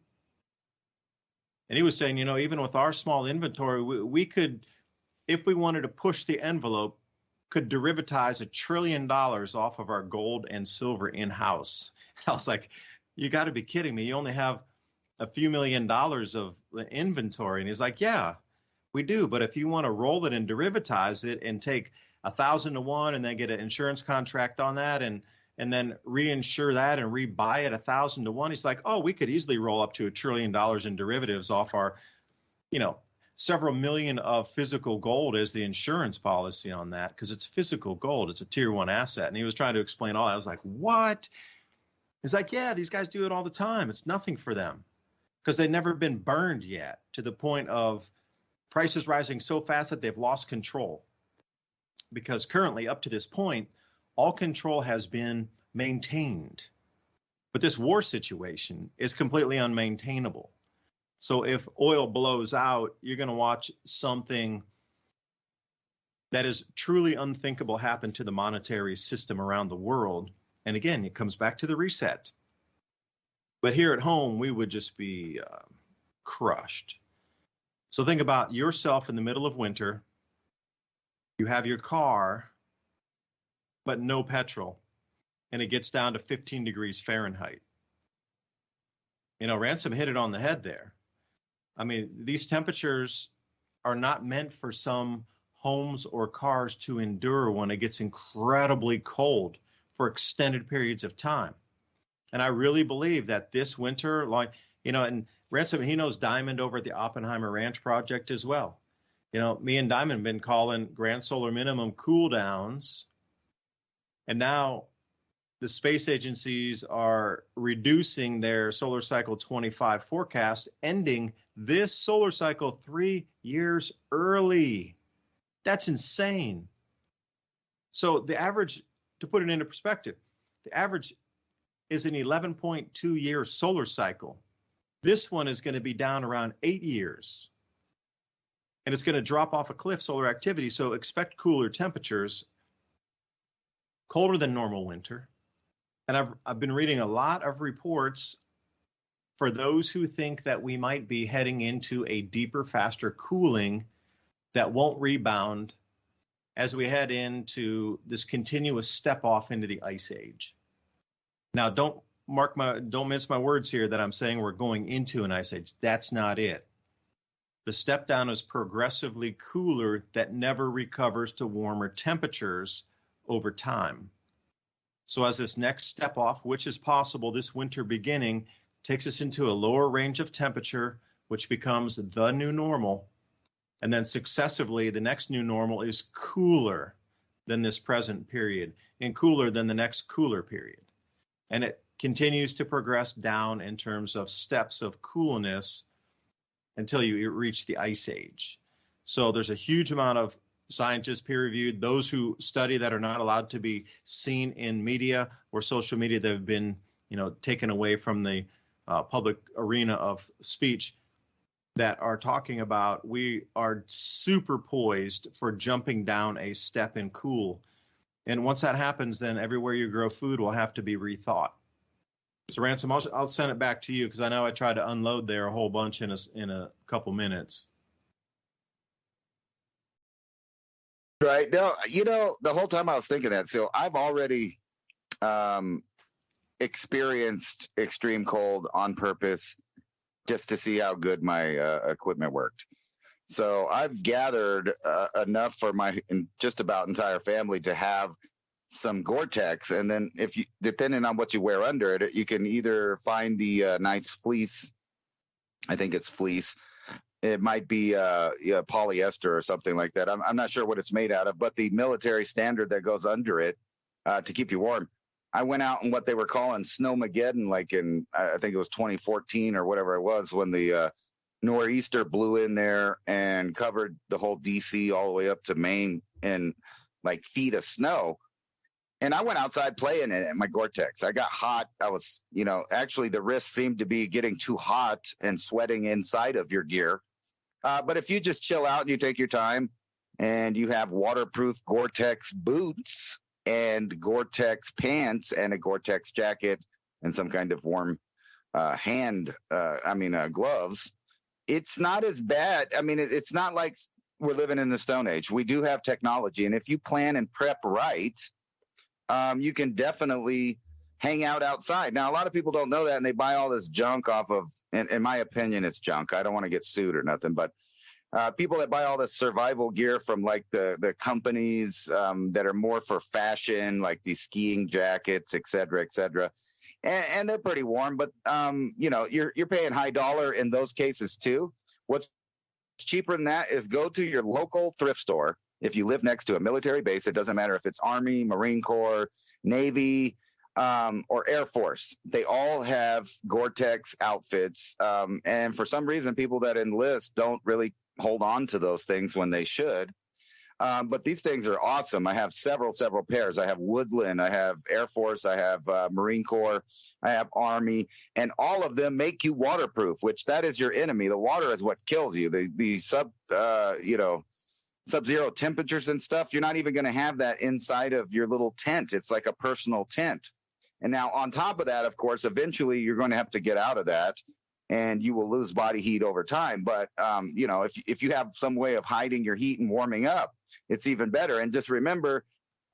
S1: And he was saying, you know, even with our small inventory, we could, if we wanted to push the envelope, could derivatize $1 trillion off of our gold and silver in-house. I was like, you got to be kidding me. You only have a few $1 million of inventory. And he's like, yeah, we do. But if you want to roll it and derivatize it and take 1,000 to 1 and then get an insurance contract on that and then reinsure that and rebuy it 1,000 to 1, he's like, oh, we could easily roll up to $1 trillion in derivatives off our, you know, several million of physical gold as the insurance policy on that, because it's physical gold. It's a tier 1 asset. And he was trying to explain all that. I was like, what? He's like, yeah, these guys do it all the time. It's nothing for them because they've never been burned yet to the point of prices rising so fast that they've lost control. Because currently, up to this point, all control has been maintained. But this war situation is completely unmaintainable. So if oil blows out, you're going to watch something that is truly unthinkable happen to the monetary system around the world. And again, it comes back to the reset. But here at home, we would just be crushed. So think about yourself in the middle of winter. You have your car, but no petrol, and it gets down to 15 degrees Fahrenheit. You know, Ransom hit it on the head there. I mean, these temperatures are not meant for some homes or cars to endure when it gets incredibly cold for extended periods of time. And I really believe that this winter, like, and Ransom, he knows Diamond over at the Oppenheimer Ranch project as well. Me and Diamond have been calling grand solar minimum cool downs. And now the space agencies are reducing their solar cycle 25 forecast, ending this solar cycle 3 years early. That's insane. So the average, to put it into perspective, the average is an 11.2 year solar cycle. This one is going to be down around 8 years. And it's going to drop off a cliff, solar activity. So expect cooler temperatures, colder than normal winter. And I've been reading a lot of reports for those who think that we might be heading into a deeper, faster cooling that won't rebound as we head into this continuous step off into the ice age. Now, don't mince my words here that I'm saying we're going into an ice age. That's not it. The step down is progressively cooler that never recovers to warmer temperatures over time. So as this next step off, which is possible this winter beginning, takes us into a lower range of temperature, which becomes the new normal. And then successively, the next new normal is cooler than this present period and cooler than the next cooler period. And it continues to progress down in terms of steps of coolness until you reach the ice age. So there's a huge amount of scientists, peer-reviewed, those who study that are not allowed to be seen in media or social media that have been, taken away from the public arena of speech, that are talking about we are super poised for jumping down a step in cool. And once that happens, then everywhere you grow food will have to be rethought. So Ransom, I'll send it back to you because I know I tried to unload there a whole bunch in a couple minutes.
S3: Right. No, the whole time I was thinking that, so I've already experienced extreme cold on purpose just to see how good my equipment worked. So I've gathered enough for my just about entire family to have some Gore-Tex. And then depending on what you wear under it, you can either find the nice fleece. I think it's fleece. It might be polyester or something like that. I'm not sure what it's made out of, but the military standard that goes under it to keep you warm. I went out in what they were calling Snowmageddon, like in, I think it was 2014 or whatever it was, when the nor'easter blew in there and covered the whole DC all the way up to Maine in like feet of snow. And I went outside playing in my Gore-Tex. I got hot. I was, actually the wrist seemed to be getting too hot and sweating inside of your gear. But if you just chill out and you take your time and you have waterproof Gore-Tex boots and Gore-Tex pants and a Gore-Tex jacket and some kind of warm gloves, it's not as bad. I mean, it's not like we're living in the Stone Age. We do have technology. And if you plan and prep right, you can definitely hang out outside. Now, a lot of people don't know that, and they buy all this junk off of, in my opinion, it's junk. I don't want to get sued or nothing, but people that buy all this survival gear from like the companies that are more for fashion, like these skiing jackets, et cetera, and they're pretty warm, but you're paying high dollar in those cases too. What's cheaper than that is go to your local thrift store. If you live next to a military base, it doesn't matter if it's Army, Marine Corps, Navy, or Air Force. They all have Gore-Tex outfits. And for some reason, people that enlist don't really hold on to those things when they should. But these things are awesome. I have several pairs. I have Woodland, I have Air Force, I have Marine Corps, I have Army, and all of them make you waterproof, which that is your enemy. The water is what kills you. The sub-zero temperatures and stuff, you're not even going to have that inside of your little tent. It's like a personal tent. And now on top of that, of course, eventually you're going to have to get out of that and you will lose body heat over time. But, if you have some way of hiding your heat and warming up, it's even better. And just remember,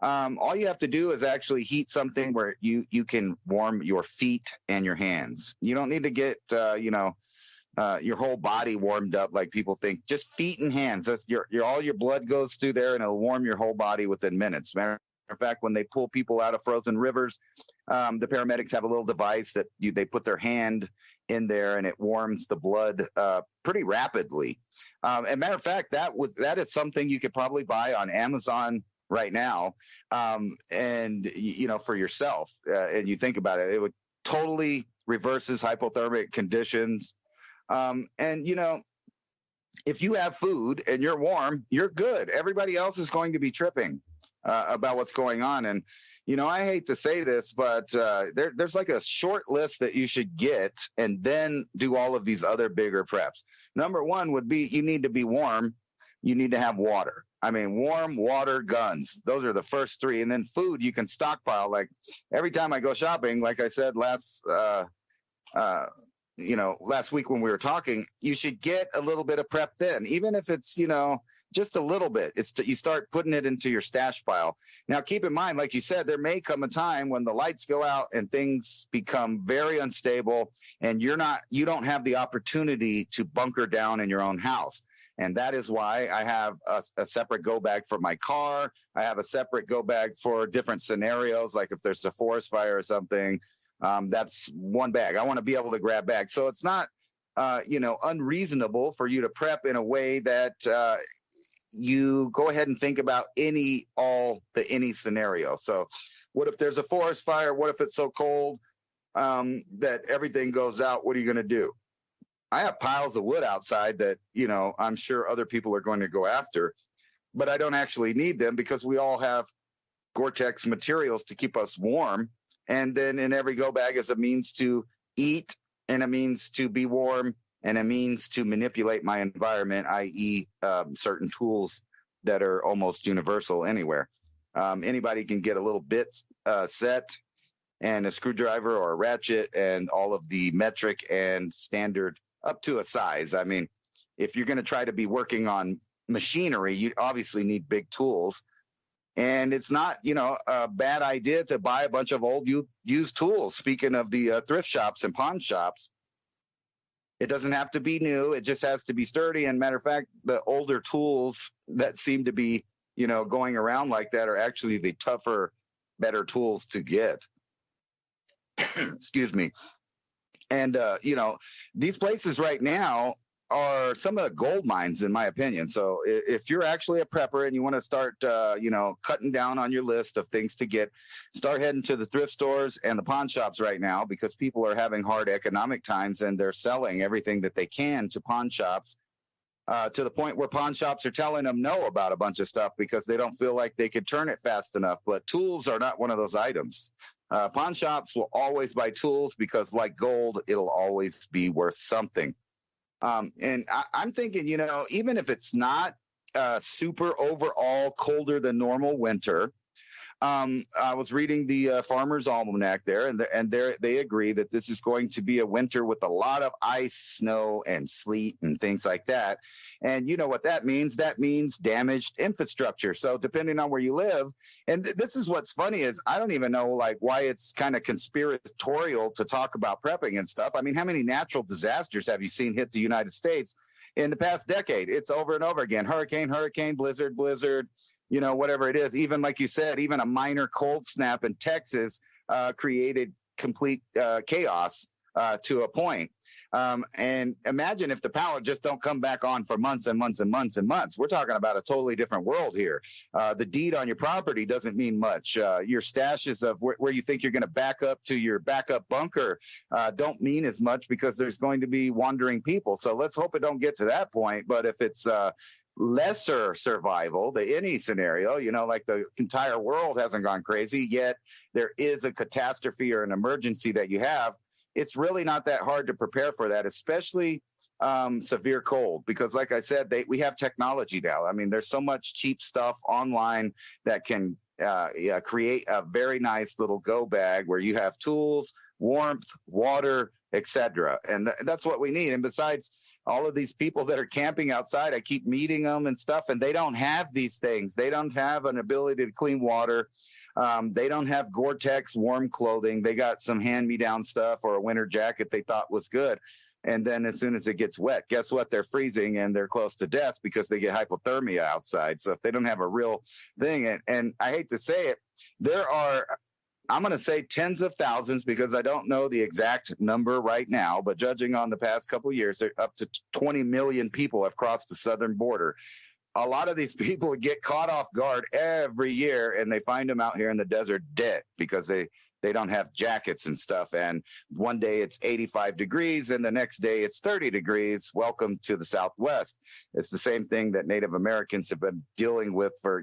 S3: all you have to do is actually heat something where you can warm your feet and your hands. You don't need to get, your whole body warmed up, like people think. Just feet and hands. That's all your blood goes through there, and it'll warm your whole body within minutes. Matter of fact, when they pull people out of frozen rivers, the paramedics have a little device that they put their hand in there, and it warms the blood pretty rapidly. And matter of fact, that is something you could probably buy on Amazon right now, and for yourself. And you think about it, it would totally reverses hypothermic conditions. And if you have food and you're warm, you're good. Everybody else is going to be tripping about what's going on. And, I hate to say this, but there's like a short list that you should get and then do all of these other bigger preps. Number one would be you need to be warm. You need to have water. I mean, warm, water, guns. Those are the first three. And then food you can stockpile. Like every time I go shopping, like I said last week when we were talking, you should get a little bit of prep then, even if it's, just a little bit. You start putting it into your stash pile. Now, keep in mind, like you said, there may come a time when the lights go out and things become very unstable and you don't have the opportunity to bunker down in your own house. And that is why I have a separate go bag for my car. I have a separate go bag for different scenarios, like if there's a forest fire or something. That's one bag. I want to be able to grab bags. So it's not, unreasonable for you to prep in a way that you go ahead and think about any scenario. So what if there's a forest fire? What if it's so cold that everything goes out? What are you going to do? I have piles of wood outside that, I'm sure other people are going to go after, but I don't actually need them because we all have Gore-Tex materials to keep us warm. And then in every go bag is a means to eat and a means to be warm and a means to manipulate my environment, i.e. Certain tools that are almost universal anywhere. Anybody can get a little bit set and a screwdriver or a ratchet and all of the metric and standard up to a size. I mean, if you're going to try to be working on machinery, you obviously need big tools. And it's not, a bad idea to buy a bunch of old used tools. Speaking of the thrift shops and pawn shops, it doesn't have to be new. It just has to be sturdy. And matter of fact, the older tools that seem to be, going around like that are actually the tougher, better tools to get. Excuse me. And, these places right now are some of the gold mines, in my opinion. So if you're actually a prepper and you want to start, cutting down on your list of things to get, start heading to the thrift stores and the pawn shops right now, because people are having hard economic times and they're selling everything that they can to pawn shops to the point where pawn shops are telling them no about a bunch of stuff because they don't feel like they could turn it fast enough. But tools are not one of those items. Pawn shops will always buy tools because, like gold, it'll always be worth something. And I'm thinking, even if it's not super overall colder than normal winter, I was reading the Farmer's Almanac there, and they agree that this is going to be a winter with a lot of ice, snow, and sleet and things like that. And you know what that means? That means damaged infrastructure. So depending on where you live, and this is what's funny is I don't even know why it's kind of conspiratorial to talk about prepping and stuff. I mean, how many natural disasters have you seen hit the United States in the past decade? It's over and over again. Hurricane, blizzard, whatever it is. Even like you said, even a minor cold snap in Texas created complete chaos to a point. And imagine if the power just don't come back on for months and months and months and months. We're talking about a totally different world here. The deed on your property doesn't mean much. Your stashes of where you think you're going to back up to your backup bunker don't mean as much because there's going to be wandering people. So let's hope it don't get to that point. But if it's lesser survival, any scenario, like the entire world hasn't gone crazy yet, there is a catastrophe or an emergency that you have, it's really not that hard to prepare for that, especially severe cold, because like I said, we have technology now. I mean, there's so much cheap stuff online that can create a very nice little go bag where you have tools, warmth, water, etc. And that's what we need. And besides all of these people that are camping outside, I keep meeting them and stuff, and they don't have these things. They don't have an ability to clean water. They don't have Gore-Tex warm clothing. They got some hand-me-down stuff or a winter jacket they thought was good. And then as soon as it gets wet, guess what? They're freezing and they're close to death because they get hypothermia outside. So if they don't have a real thing, and I hate to say it, there are, I'm going to say tens of thousands, because I don't know the exact number right now, but judging on the past couple of years, up to 20 million people have crossed the southern border. A lot of these people get caught off guard every year, and they find them out here in the desert dead because they don't have jackets and stuff. And one day it's 85 degrees and the next day it's 30 degrees. Welcome to the Southwest. It's the same thing that Native Americans have been dealing with for,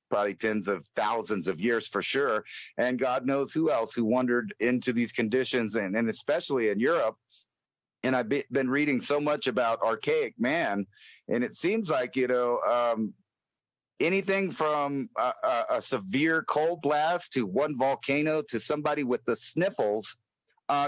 S3: probably tens of thousands of years for sure. And God knows who else who wandered into these conditions, and especially in Europe. And I've been reading so much about archaic man, and it seems like, anything from a severe cold blast to one volcano to somebody with the sniffles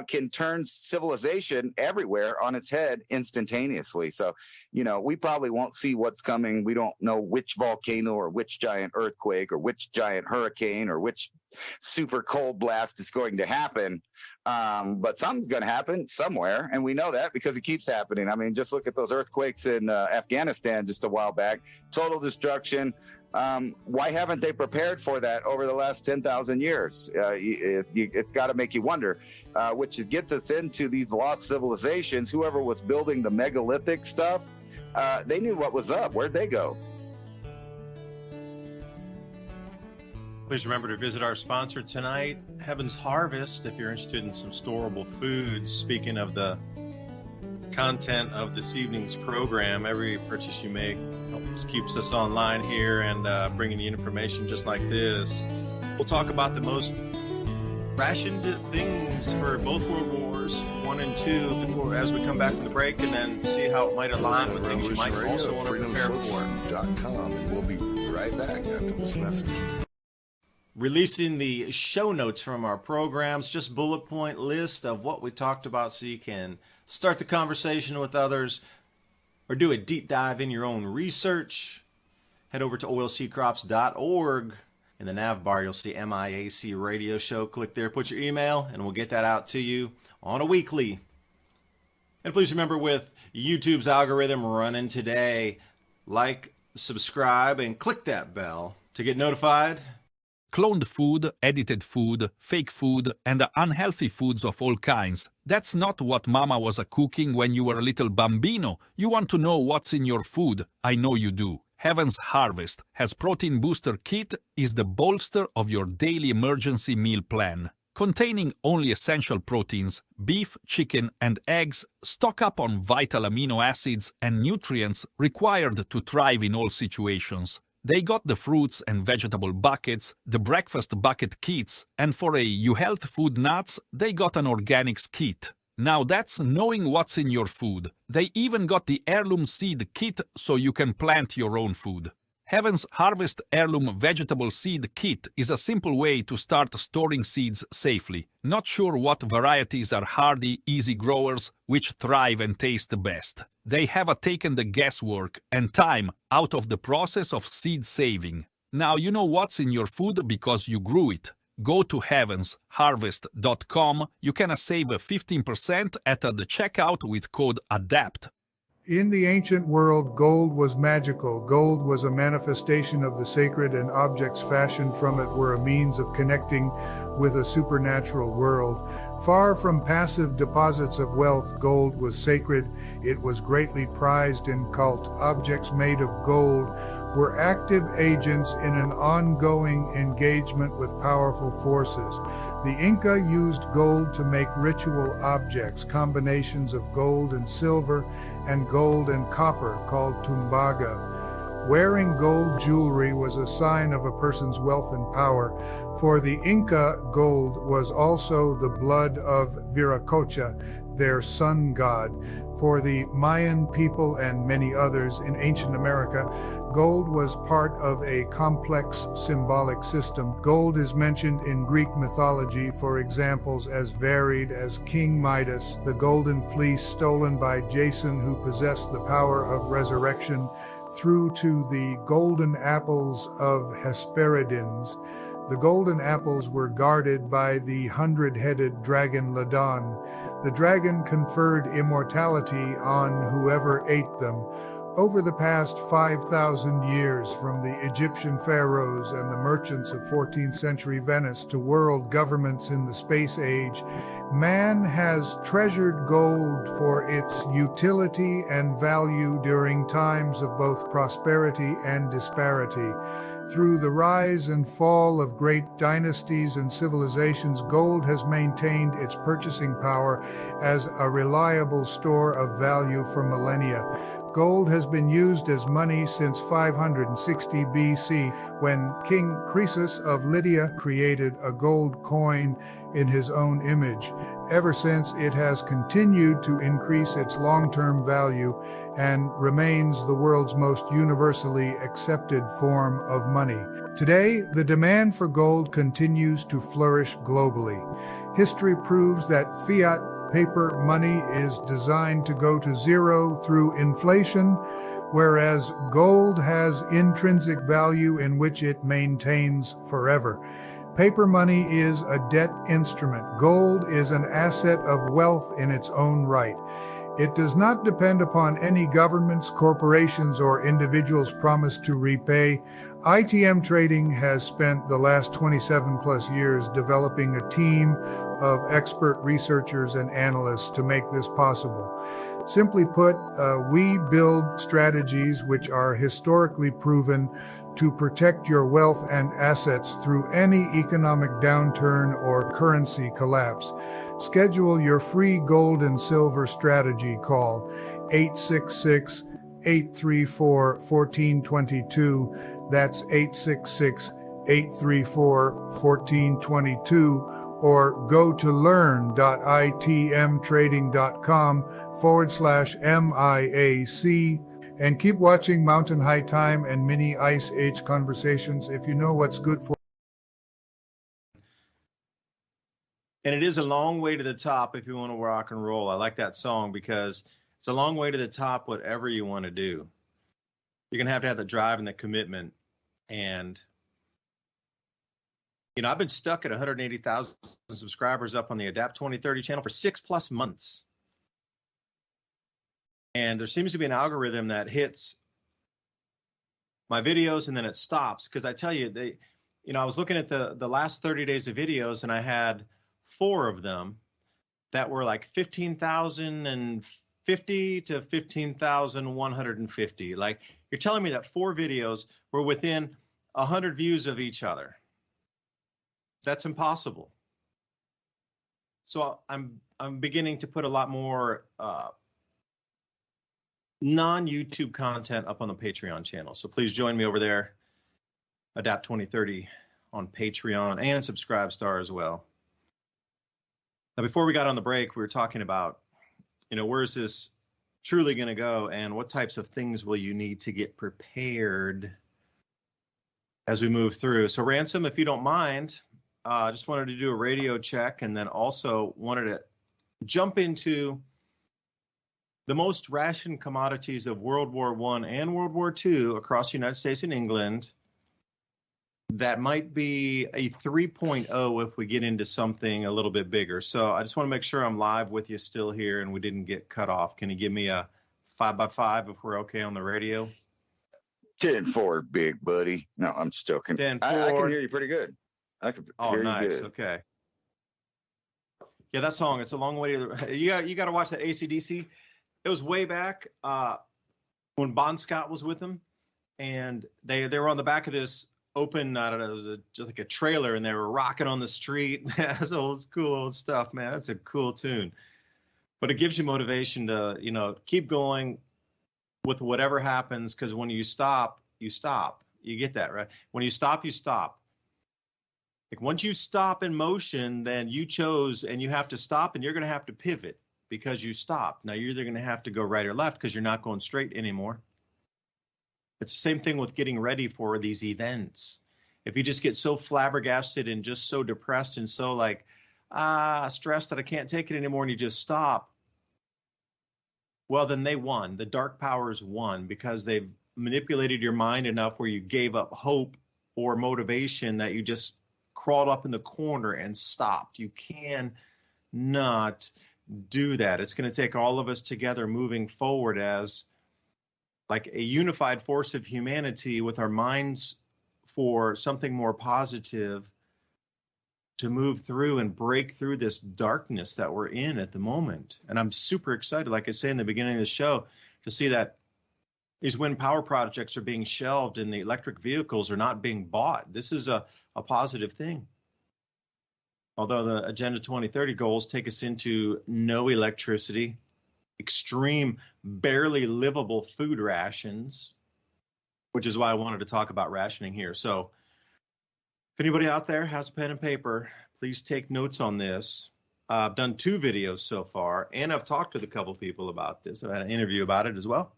S3: can turn civilization everywhere on its head instantaneously. So, we probably won't see what's coming. We don't know which volcano or which giant earthquake or which giant hurricane or which super cold blast is going to happen. But something's going to happen somewhere, and we know that because it keeps happening. I mean, just look at those earthquakes in Afghanistan just a while back. Total destruction. Why haven't they prepared for that over the last 10,000 years? It's got to make you wonder, which gets us into these lost civilizations. Whoever was building the megalithic stuff, they knew what was up. Where'd they go?
S1: Please remember to visit our sponsor tonight, Heaven's Harvest, if you're interested in some storable foods. Speaking of the content of this evening's program, every purchase you make helps keeps us online here and bringing you information just like this. We'll talk about the most rationed things for both World Wars, 1 and 2, as we come back from the break, and then see how it might align with things you might also want to prepare for.
S2: And we'll be right back after this message.
S1: Releasing the show notes from our programs, just bullet point list of what we talked about so you can start the conversation with others or do a deep dive in your own research. Head over to oilseedcrops.org. In the nav bar, you'll see MIAC radio show. Click there, put your email, and we'll get that out to you on a weekly. And please remember, with YouTube's algorithm running today, like, subscribe, and click that bell to get notified.
S8: Cloned food, edited food, fake food, and unhealthy foods of all kinds. That's not what Mama was cooking when you were a little bambino. You want to know what's in your food. I know you do. Heaven's Harvest has Protein Booster Kit is the bolster of your daily emergency meal plan. Containing only essential proteins, beef, chicken, and eggs, stock up on vital amino acids and nutrients required to thrive in all situations. They got the fruits and vegetable buckets, the breakfast bucket kits, and for a you health food nuts, they got an organics kit. Now that's knowing what's in your food. They even got the heirloom seed kit so you can plant your own food. Heaven's Harvest Heirloom Vegetable Seed Kit is a simple way to start storing seeds safely. Not sure what varieties are hardy, easy growers, which thrive and taste the best. They have taken the guesswork and time out of the process of seed saving. Now you know what's in your food because you grew it. Go to heavensharvest.com. You can save 15% at the checkout with code ADAPT.
S9: In the ancient world, gold was magical. Gold was a manifestation of the sacred, and objects fashioned from it were a means of connecting with a supernatural world. Far from passive deposits of wealth, gold was sacred. It was greatly prized in cult. Objects made of gold were active agents in an ongoing engagement with powerful forces. The Inca used gold to make ritual objects, combinations of gold and silver and gold and copper called tumbaga. Wearing gold jewelry was a sign of a person's wealth and power. For the Inca, gold was also the blood of Viracocha, their sun god. For the Mayan people and many others in ancient America, gold was part of a complex symbolic system. Gold is mentioned in Greek mythology for examples as varied as King Midas, the golden fleece stolen by Jason who possessed the power of resurrection, through to the golden apples of Hesperides. The golden apples were guarded by the 100-headed dragon Ladon. The dragon conferred immortality on whoever ate them. Over the past 5,000 years, from the Egyptian pharaohs and the merchants of 14th century Venice to world governments in the space age, man has treasured gold for its utility and value during times of both prosperity and disparity. Through the rise and fall of great dynasties and civilizations, gold has maintained its purchasing power as a reliable store of value for millennia. Gold has been used as money since 560 BC, when King Croesus of Lydia created a gold coin in his own image. Ever since, it has continued to increase its long-term value and remains the world's most universally accepted form of money. Today, the demand for gold continues to flourish globally. History proves that fiat paper money is designed to go to zero through inflation, whereas gold has intrinsic value in which it maintains forever. Paper money is a debt instrument. Gold is an asset of wealth in its own right. It does not depend upon any governments, corporations, or individuals' promise to repay. ITM Trading has spent the last 27 plus years developing a team of expert researchers and analysts to make this possible. Simply put, we build strategies which are historically proven to protect your wealth and assets through any economic downturn or currency collapse. Schedule your free gold and silver strategy call 866-834-1422. That's 866-834-1422. Or go to learn.itmtrading.com/MIAC and keep watching Mountain High Time and Mini Ice Age Conversations if you know what's good for.
S1: And it is a long way to the top if you want to rock and roll. I like that song because it's a long way to the top, whatever you want to do. You're going to have the drive and the commitment. And you know, I've been stuck at 180,000 subscribers up on the Adapt 2030 channel for 6+ months. And there seems to be an algorithm that hits my videos and then it stops. Because I tell you, I was looking at the last 30 days of videos and I had 4 of them that were like 15,050 to 15,150. Like, you're telling me that 4 videos were within 100 views of each other. That's impossible. So I'm beginning to put a lot more non-YouTube content up on the Patreon channel. So please join me over there, Adapt 2030 on Patreon, and Subscribestar as well. Now, before we got on the break, we were talking about, where is this truly going to go and what types of things will you need to get prepared as we move through. So Ransom, if you don't mind, I just wanted to do a radio check and then also wanted to jump into the most rationed commodities of World War I and World War II across the United States and England. That might be a 3.0 if we get into something a little bit bigger. So I just want to make sure I'm live with you still here and we didn't get cut off. Can you give me a 5x5 if we're okay on the radio?
S3: 10-4, big buddy. No, I'm still I can hear you pretty good. I can hear
S1: nice.
S3: You good.
S1: Okay. Yeah, that song, it's a long way to you got to watch that AC/DC. It was way back when Bon Scott was with them, and they were on the back of this open, I don't know, it was just like a trailer, and they were rocking on the street. That's old school stuff, man. That's a cool tune. But it gives you motivation to, keep going with whatever happens, because when you stop, you stop. You get that, right? When you stop, you stop. Like, once you stop in motion, then you chose and you have to stop, and you're going to have to pivot because you stopped. Now, you're either going to have to go right or left because you're not going straight anymore. It's the same thing with getting ready for these events. If you just get so flabbergasted and just so depressed and so stressed that I can't take it anymore, and you just stop, well, then they won. The dark powers won because they've manipulated your mind enough where you gave up hope or motivation that you just crawled up in the corner and stopped. You can not do that. It's going to take all of us together moving forward as like a unified force of humanity with our minds for something more positive to move through and break through this darkness that we're in at the moment. And I'm super excited, like I say in the beginning of the show, to see that these wind power projects are being shelved and the electric vehicles are not being bought. This is a positive thing. Although the Agenda 2030 goals take us into no electricity, extreme, barely livable food rations, which is why I wanted to talk about rationing here. So if anybody out there has a pen and paper, please take notes on this. I've done 2 videos so far, and I've talked to a couple people about this. I've had an interview about it as well.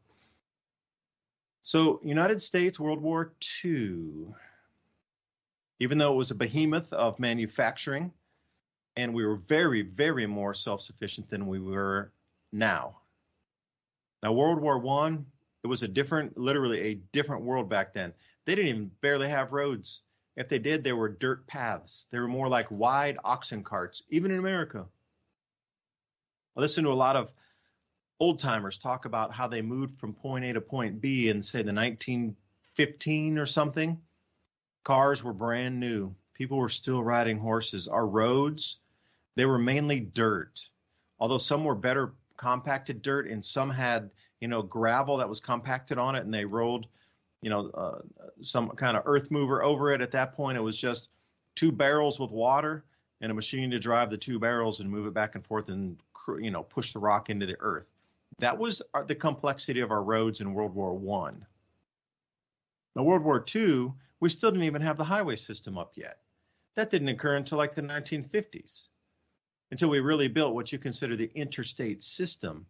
S1: So United States, World War II, even though it was a behemoth of manufacturing, and we were very, very more self-sufficient than we were now. Now, World War I, it was literally a different world back then. They didn't even barely have roads. If they did, they were dirt paths. They were more like wide oxen carts, even in America. I listen to a lot of old timers talk about how they moved from point A to point B in, say, the 1915 or something. Cars were brand new. People were still riding horses. Our roads, they were mainly dirt. Although some were better compacted dirt and some had, gravel that was compacted on it and they rolled, some kind of earth mover over it. At that point, it was just 2 barrels with water and a machine to drive the 2 barrels and move it back and forth and, push the rock into the earth. That was the complexity of our roads in World War I. Now, World War II, we still didn't even have the highway system up yet. That didn't occur until like the 1950s, until we really built what you consider the interstate system.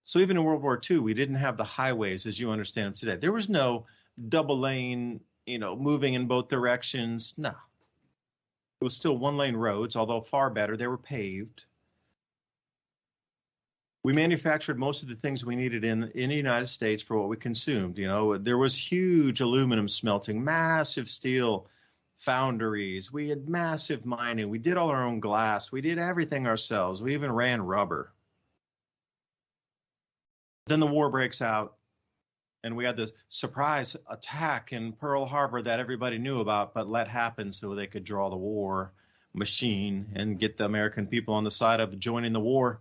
S1: So even in World War II, we didn't have the highways as you understand them today. There was no double lane, moving in both directions. No. It was still 1-lane roads, although far better. They were paved. We manufactured most of the things we needed in the United States for what we consumed. There was huge aluminum smelting, massive steel foundries. We had massive mining. We did all our own glass. We did everything ourselves. We even ran rubber. Then the war breaks out, and we had this surprise attack in Pearl Harbor that everybody knew about, but let happen so they could draw the war machine and get the American people on the side of joining the war.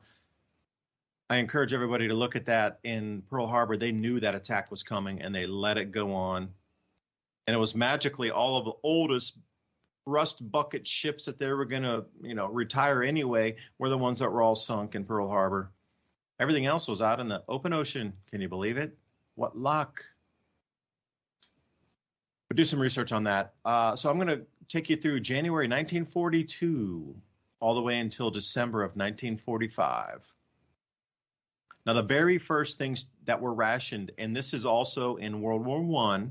S1: I encourage everybody to look at that in Pearl Harbor. They knew that attack was coming, and they let it go on. And it was magically all of the oldest rust bucket ships that they were going to, retire anyway, were the ones that were all sunk in Pearl Harbor. Everything else was out in the open ocean. Can you believe it? What luck. We'll do some research on that. So I'm going to take you through January 1942 all the way until December of 1945. Now, the very first things that were rationed, and this is also in World War I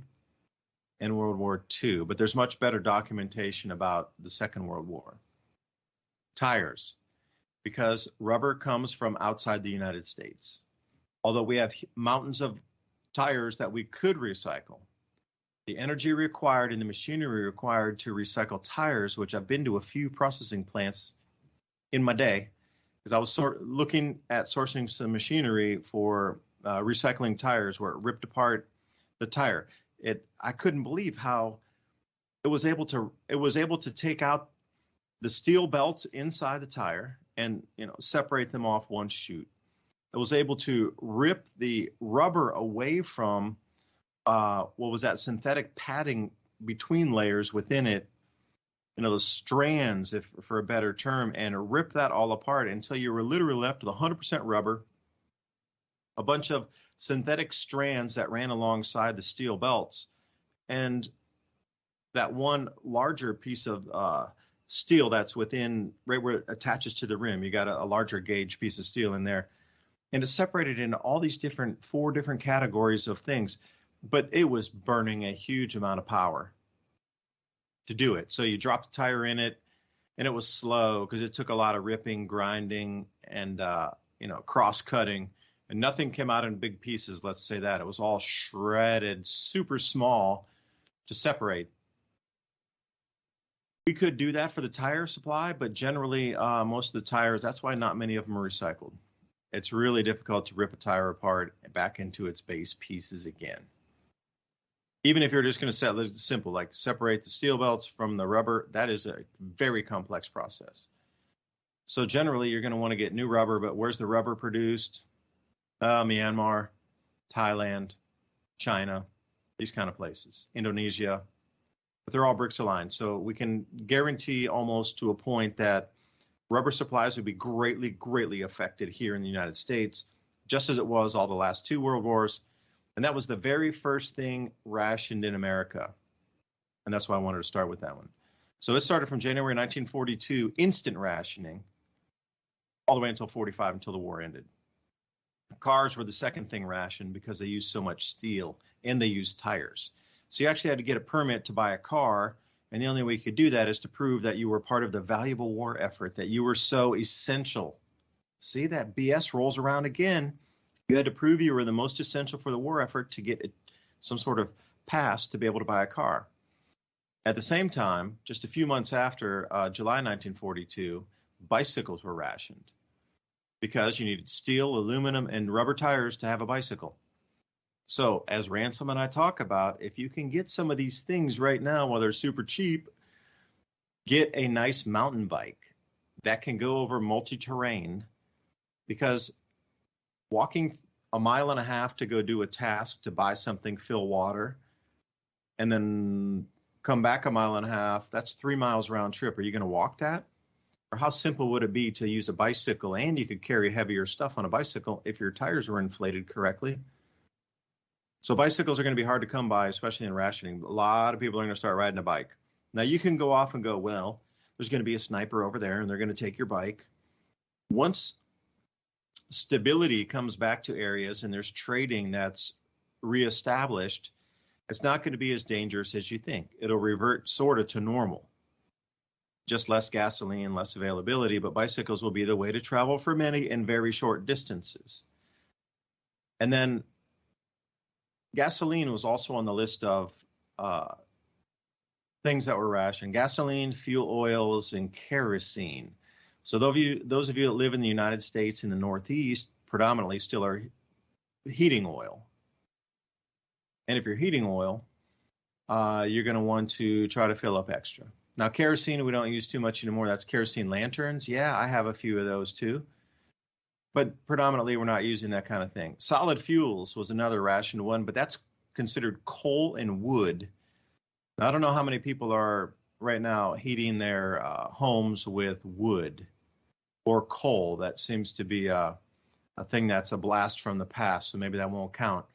S1: and World War II, but there's much better documentation about the Second World War. Tires, because rubber comes from outside the United States. Although we have mountains of tires that we could recycle, the energy required and the machinery required to recycle tires, which I've been to a few processing plants in my day, because I was looking at sourcing some machinery for recycling tires where it ripped apart the tire. I couldn't believe how it was able to take out the steel belts inside the tire and separate them off one chute. It was able to rip the rubber away from synthetic padding between layers within it, those strands, if for a better term, and rip that all apart until you were literally left with 100% rubber, a bunch of synthetic strands that ran alongside the steel belts, and that one larger piece of steel that's within, right where it attaches to the rim. You got a larger gauge piece of steel in there. And it's separated into all these 4 different categories of things. But it was burning a huge amount of power to do it. So you drop the tire in it, and it was slow because it took a lot of ripping, grinding, and cross-cutting. And nothing came out in big pieces, let's say that. It was all shredded, super small to separate. We could do that for the tire supply, but generally most of the tires, that's why not many of them are recycled. It's really difficult to rip a tire apart back into its base pieces again. Even if you're just going to set it simple, like separate the steel belts from the rubber, that is a very complex process. So generally, you're going to want to get new rubber, but where's the rubber produced? Myanmar, Thailand, China, these kind of places, Indonesia. But they're all bricks aligned. So we can guarantee almost to a point that rubber supplies would be greatly, greatly affected here in the United States, just as it was all the last 2 world wars. And that was the very first thing rationed in America. And that's why I wanted to start with that one. So it started from January 1942, instant rationing, all the way until 45, until the war ended. Cars were the second thing rationed because they used so much steel and they used tires. So you actually had to get a permit to buy a car. And the only way you could do that is to prove that you were part of the valuable war effort, that you were so essential. See, that BS rolls around again. You had to prove you were the most essential for the war effort to get some sort of pass to be able to buy a car. At the same time, just a few months after July 1942, bicycles were rationed because you needed steel, aluminum, and rubber tires to have a bicycle. So as Ransom and I talk about, if you can get some of these things right now while they're super cheap, get a nice mountain bike that can go over multi-terrain, because walking a mile and a half to go do a task to buy something, fill water, and then come back a mile and a half, that's 3 miles round trip. Are you going to walk that? Or how simple would it be to use a bicycle, and you could carry heavier stuff on a bicycle if your tires were inflated correctly? So bicycles are going to be hard to come by, especially in rationing. A lot of people are going to start riding a bike. Now you can go off and go, well, there's going to be a sniper over there and they're going to take your bike. Once stability comes back to areas and there's trading that's reestablished, it's not going to be as dangerous as you think. It'll revert sort of to normal. Just less gasoline, less availability, but bicycles will be the way to travel for many in very short distances. And then gasoline was also on the list of things that were rationed. Gasoline, fuel oils, and kerosene. So those of you that live in the United States in the Northeast predominantly still are heating oil. And if you're heating oil, you're going to want to try to fill up extra. Now, kerosene, we don't use too much anymore. That's kerosene lanterns. Yeah, I have a few of those too. But predominantly, we're not using that kind of thing. Solid fuels was another rationed one, but that's considered coal and wood. Now, I don't know how many people are right now heating their homes with wood or coal. That seems to be a thing that's a blast from the past, so maybe that won't count.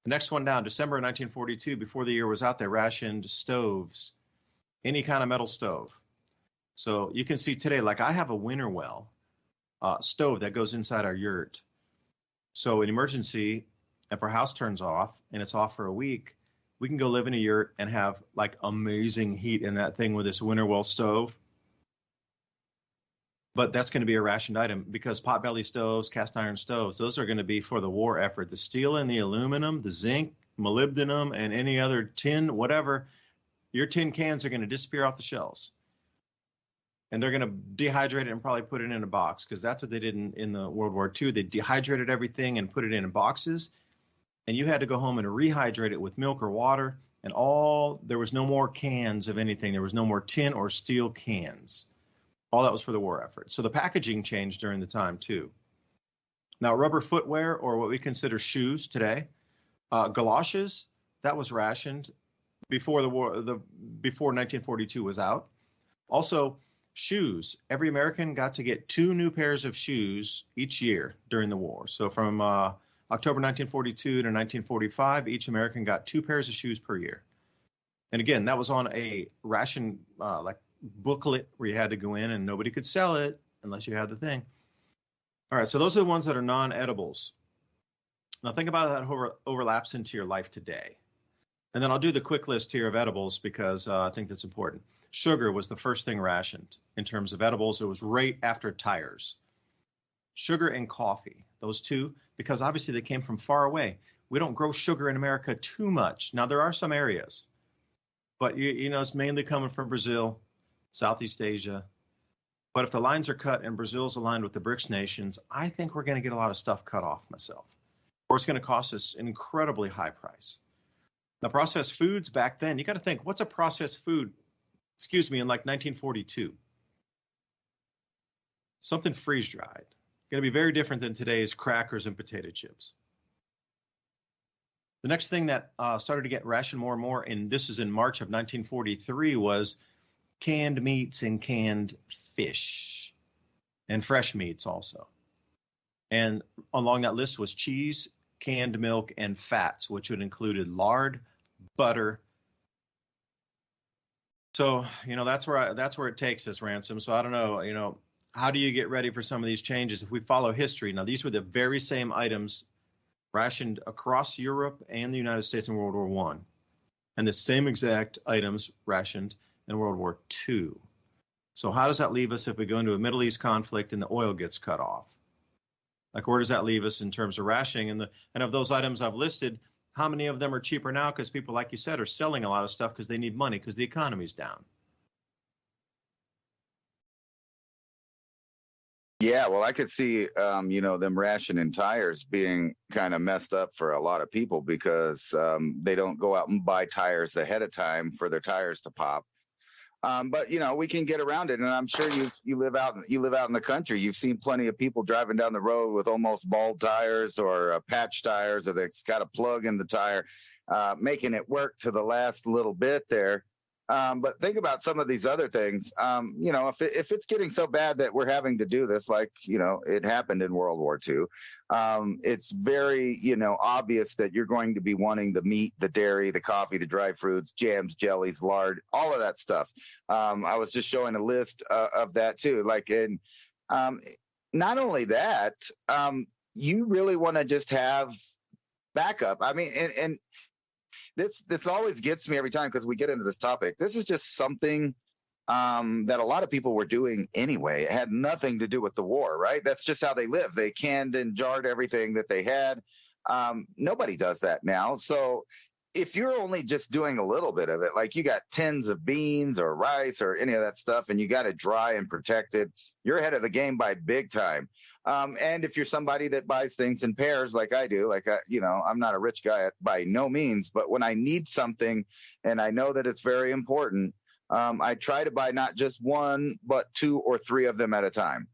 S1: The next one down, December 1942, before the year was out, they rationed stoves, any kind of metal stove. So you can see today, like I have a winter well stove that goes inside our yurt. So in emergency, if our house turns off and it's off for a week, we can go live in a yurt and have like amazing heat in that thing with this winter well stove. But that's going to be a rationed item because potbelly stoves, cast iron stoves, those are going to be for the war effort. The steel and the aluminum, the zinc, molybdenum, and any other tin, whatever, your tin cans are going to disappear off the shelves. And they're going to dehydrate it and probably put it in a box, because that's what they did in the World War II. They dehydrated everything and put it in boxes. And you had to go home and rehydrate it with milk or water. And there was no more cans of anything. There was no more tin or steel cans. All that was for the war effort. So the packaging changed during the time too. Now, rubber footwear, or what we consider shoes today, galoshes, that was rationed before the war. Before 1942 was out. Also, shoes. Every American got to get 2 new pairs of shoes each year during the war. So from October 1942 to 1945, each American got 2 pairs of shoes per year. And again, that was on a ration like booklet where you had to go in and nobody could sell it unless you had the thing. All right, so those are the ones that are non-edibles. Now think about how that overlaps into your life today. And then I'll do the quick list here of edibles because I think that's important. Sugar was the first thing rationed in terms of edibles. It was right after tires. Sugar and coffee, those two, because obviously they came from far away. We don't grow sugar in America too much. Now, there are some areas, but you know, it's mainly coming from Brazil, Southeast Asia. But if the lines are cut and Brazil's aligned with the BRICS nations, I think we're going to get a lot of stuff cut off myself. Or it's going to cost us an incredibly high price. Now, processed foods back then, you got to think, what's a processed food, in like 1942? Something freeze-dried. Going to be very different than today's crackers and potato chips. The next thing that started to get rationed more and more, and this is in March of 1943, was canned meats and canned fish and fresh meats also. And along that list was cheese, canned milk, and fats, which would included lard, butter. So, that's where it takes us, Ransom. So I don't know, how do you get ready for some of these changes if we follow history? Now, these were the very same items rationed across Europe and the United States in World War I, and the same exact items rationed in World War II. So how does that leave us if we go into a Middle East conflict and the oil gets cut off? Like, where does that leave us in terms of rationing? And of those items I've listed, how many of them are cheaper now? Because people, like you said, are selling a lot of stuff because they need money because the economy's down.
S3: Yeah, well, I could see, them rationing tires being kind of messed up for a lot of people because they don't go out and buy tires ahead of time for their tires to pop. But we can get around it, and I'm sure you live out in the country. You've seen plenty of people driving down the road with almost bald tires or patch tires, or that's got a plug in the tire, making it work to the last little bit there. But think about some of these other things. If it's getting so bad that we're having to do this, like, it happened in World War II, it's very, obvious that you're going to be wanting the meat, the dairy, the coffee, the dry fruits, jams, jellies, lard, all of that stuff. I was just showing a list of that too. Like, and not only that, you really want to just have backup. I mean, and this always gets me every time because we get into this topic. This is just something that a lot of people were doing anyway. It had nothing to do with the war, right? That's just how they live. They canned and jarred everything that they had. Nobody does that now. So if you're only just doing a little bit of it, like you got tins of beans or rice or any of that stuff, and you got it dry and protected, you're ahead of the game by big time. And if you're somebody that buys things in pairs like I do, I'm not a rich guy by no means, but when I need something and I know that it's very important, I try to buy not just one, but 2 or 3 of them at a time.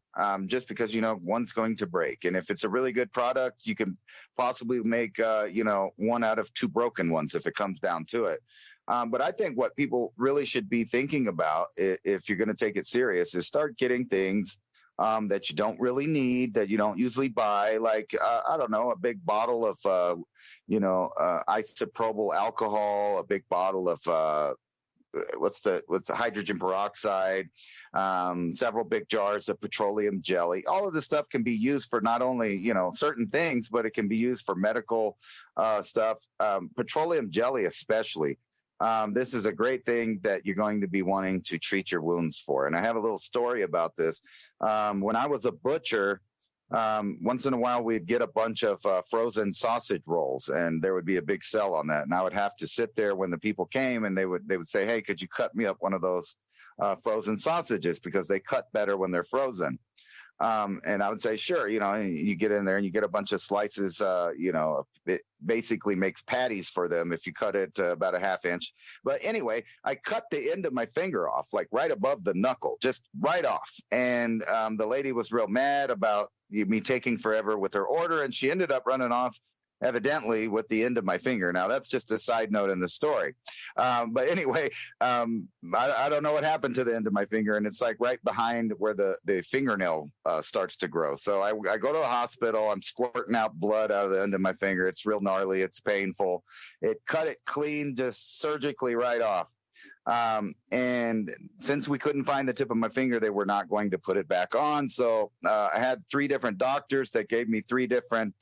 S3: Just because, one's going to break. And if it's a really good product, you can possibly make, 1 out of 2 broken ones if it comes down to it. But I think what people really should be thinking about, if you're going to take it serious, is start getting things that you don't really need, that you don't usually buy, like, I don't know, a big bottle of, isopropyl alcohol, a big bottle of what's the hydrogen peroxide, several big jars of petroleum jelly. All of this stuff can be used for not only, certain things, but it can be used for medical stuff. Petroleum jelly especially. This is a great thing that you're going to be wanting to treat your wounds for. And I have a little story about this. When I was a butcher, once in a while we'd get a bunch of frozen sausage rolls, and there would be a big sell on that. And I would have to sit there when the people came, and they would say, "Hey, could you cut me up one of those frozen sausages, because they cut better when they're frozen?" And I would say, sure. You get in there and you get a bunch of slices, it basically makes patties for them if you cut it about a ½ inch. But anyway, I cut the end of my finger off, like right above the knuckle, just right off. And the lady was real mad about me taking forever with her order, and she ended up running off, evidently, with the end of my finger. Now, that's just a side note in the story. But anyway, I don't know what happened to the end of my finger, and it's like right behind where the fingernail starts to grow. So I go to the hospital. I'm squirting out blood out of the end of my finger. It's real gnarly. It's painful. It cut it clean, just surgically right off. And since we couldn't find the tip of my finger, they were not going to put it back on. So I had 3 different doctors that gave me 3 different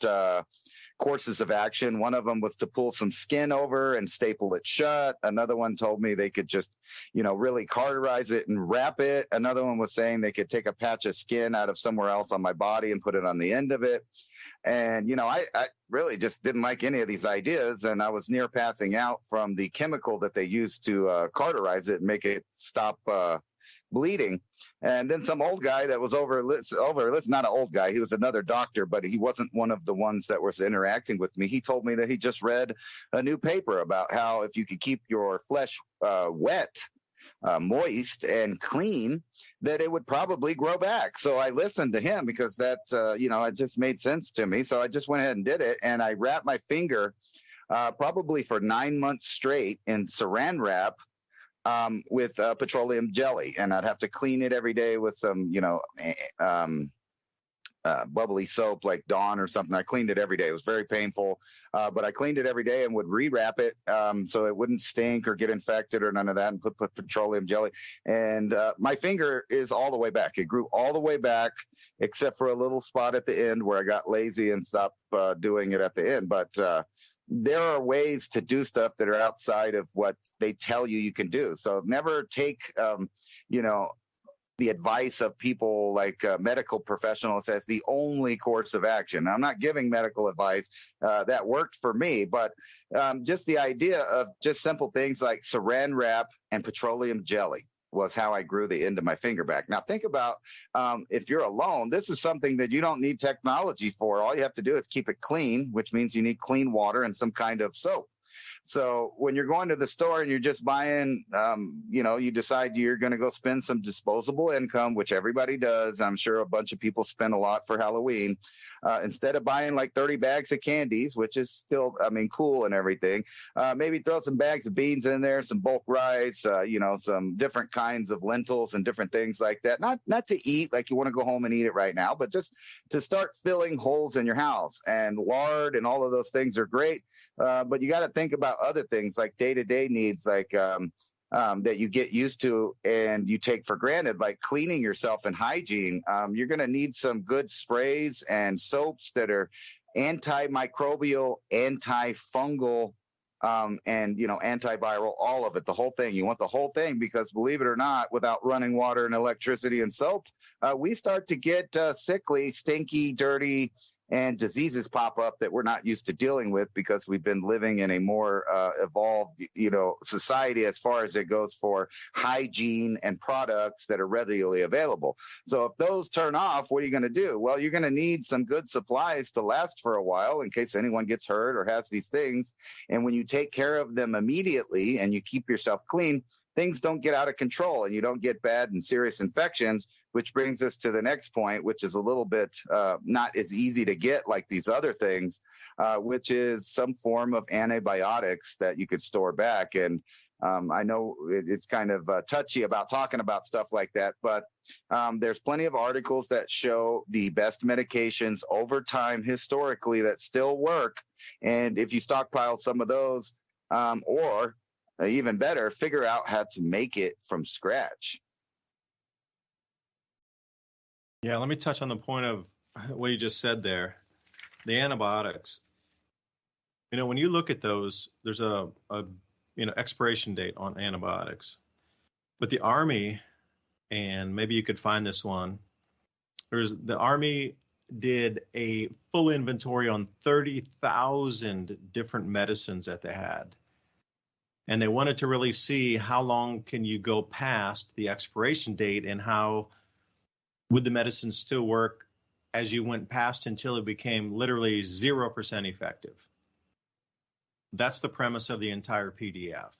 S3: courses of action. One of them was to pull some skin over and staple it shut. Another one told me they could just, really cauterize it and wrap it. Another one was saying they could take a patch of skin out of somewhere else on my body and put it on the end of it. And, I really just didn't like any of these ideas. And I was near passing out from the chemical that they used to cauterize it and make it stop bleeding. And then some old guy that was not an old guy, he was another doctor, but he wasn't one of the ones that was interacting with me. He told me that he just read a new paper about how if you could keep your flesh wet, moist and clean, that it would probably grow back. So I listened to him because that, it just made sense to me. So I just went ahead and did it. And I wrapped my finger probably for 9 months straight in saran wrap with petroleum jelly. And I'd have to clean it every day with some, bubbly soap like Dawn or something. I cleaned it every day. It was very painful, but I cleaned it every day and would rewrap it so it wouldn't stink or get infected or none of that, and put petroleum jelly. And my finger is all the way back. It grew all the way back except for a little spot at the end where I got lazy and stopped doing it at the end. But there are ways to do stuff that are outside of what they tell you can do. So never take, the advice of people like medical professionals as the only course of action. I'm not giving medical advice. That worked for me, but just the idea of just simple things like saran wrap and petroleum jelly was how I grew the end of my finger back. Now think about if you're alone, this is something that you don't need technology for. All you have to do is keep it clean, which means you need clean water and some kind of soap. So when you're going to the store and you're just buying, you decide you're going to go spend some disposable income, which everybody does. I'm sure a bunch of people spend a lot for Halloween. Instead of buying like 30 bags of candies, which is still, cool and everything, maybe throw some bags of beans in there, some bulk rice, some different kinds of lentils and different things like that. Not to eat like you want to go home and eat it right now, but just to start filling holes in your house. And lard and all of those things are great. But you got to think about other things like day-to-day needs, like that you get used to and you take for granted, like cleaning yourself and hygiene. You're going to need some good sprays and soaps that are antimicrobial, antifungal, and antiviral, all of it, the whole thing. You want the whole thing because, believe it or not, without running water and electricity and soap, we start to get sickly, stinky, dirty, and diseases pop up that we're not used to dealing with because we've been living in a more evolved, society as far as it goes for hygiene and products that are readily available. So if those turn off, what are you going to do? Well, you're going to need some good supplies to last for a while in case anyone gets hurt or has these things. And when you take care of them immediately and you keep yourself clean, things don't get out of control and you don't get bad and serious infections, which brings us to the next point, which is a little bit not as easy to get like these other things, which is some form of antibiotics that you could store back. And I know it's kind of touchy about talking about stuff like that, but there's plenty of articles that show the best medications over time historically that still work. And if you stockpile some of those, or even better, figure out how to make it from scratch.
S1: Yeah, let me touch on the point of what you just said there, the antibiotics. When you look at those, there's a expiration date on antibiotics. But the Army, and maybe you could find this one, the Army did a full inventory on 30,000 different medicines that they had. And they wanted to really see how long can you go past the expiration date and how would the medicine still work as you went past until it became literally 0% effective. That's the premise of the entire PDF.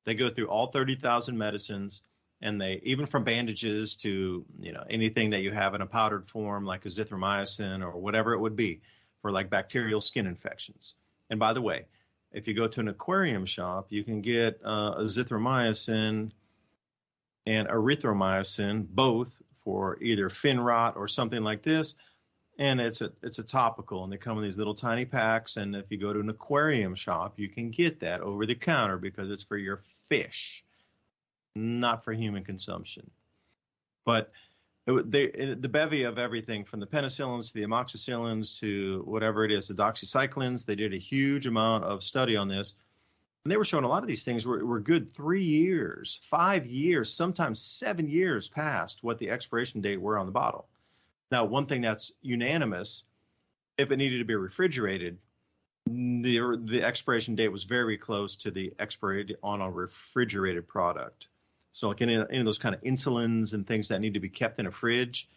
S1: They go through all 30,000 medicines, and they, even from bandages to anything that you have in a powdered form like azithromycin or whatever it would be for like bacterial skin infections. And by the way, if you go to an aquarium shop, you can get azithromycin and erythromycin, both for either fin rot or something like this, and it's a topical, and they come in these little tiny packs. And if you go to an aquarium shop, you can get that over the counter because it's for your fish, not for human consumption. But the bevy of everything from the penicillins to the amoxicillins to whatever it is, the doxycyclines, they did a huge amount of study on this. And they were showing a lot of these things were good 3 years, 5 years, sometimes 7 years past what the expiration date were on the bottle. Now, one thing that's unanimous, if it needed to be refrigerated, the expiration date was very close to the expiry on a refrigerated product. So like any of those kind of insulins and things that need to be kept in a fridge,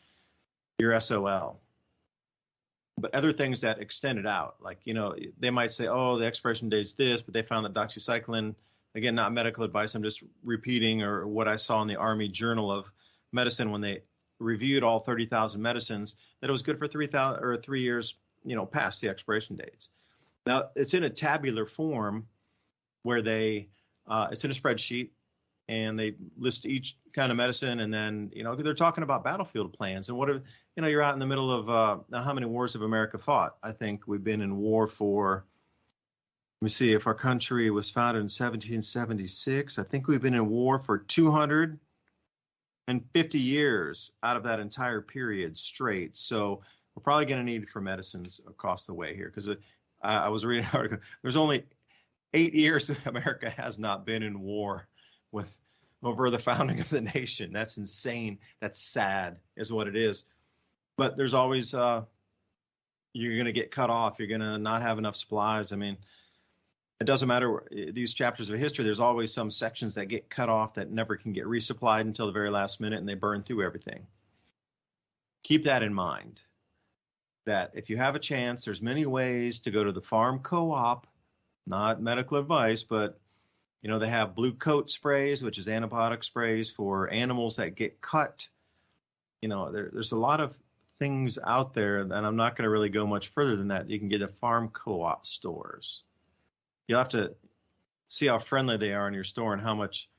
S1: you're SOL. But other things that extend it out, like, they might say, oh, the expiration date's this, but they found that doxycycline, again, not medical advice, I'm just repeating or what I saw in the Army Journal of Medicine when they reviewed all 30,000 medicines, that it was good for 3 years, past the expiration dates. Now, it's in a tabular form where it's in a spreadsheet, and they list each kind of medicine, and then, they're talking about battlefield plans. And what if, you're out in the middle of, how many wars have America fought? I think we've been in war for, let me see, if our country was founded in 1776, I think we've been in war for 250 years out of that entire period straight. So we're probably going to need for medicines across the way here, because I was reading an article. There's only 8 years America has not been in war over the founding of the nation. That's insane. That's sad, is what it is. But there's always you're going to get cut off. You're going to not have enough supplies. I mean, it doesn't matter these chapters of history. There's always some sections that get cut off that never can get resupplied until the very last minute, and they burn through everything. Keep that in mind. That if you have a chance, there's many ways to go to the farm co-op. Not medical advice, but they have blue coat sprays, which is antibiotic sprays for animals that get cut. There's a lot of things out there, and I'm not going to really go much further than that. You can get at farm co-op stores. You'll have to see how friendly they are in your store and how much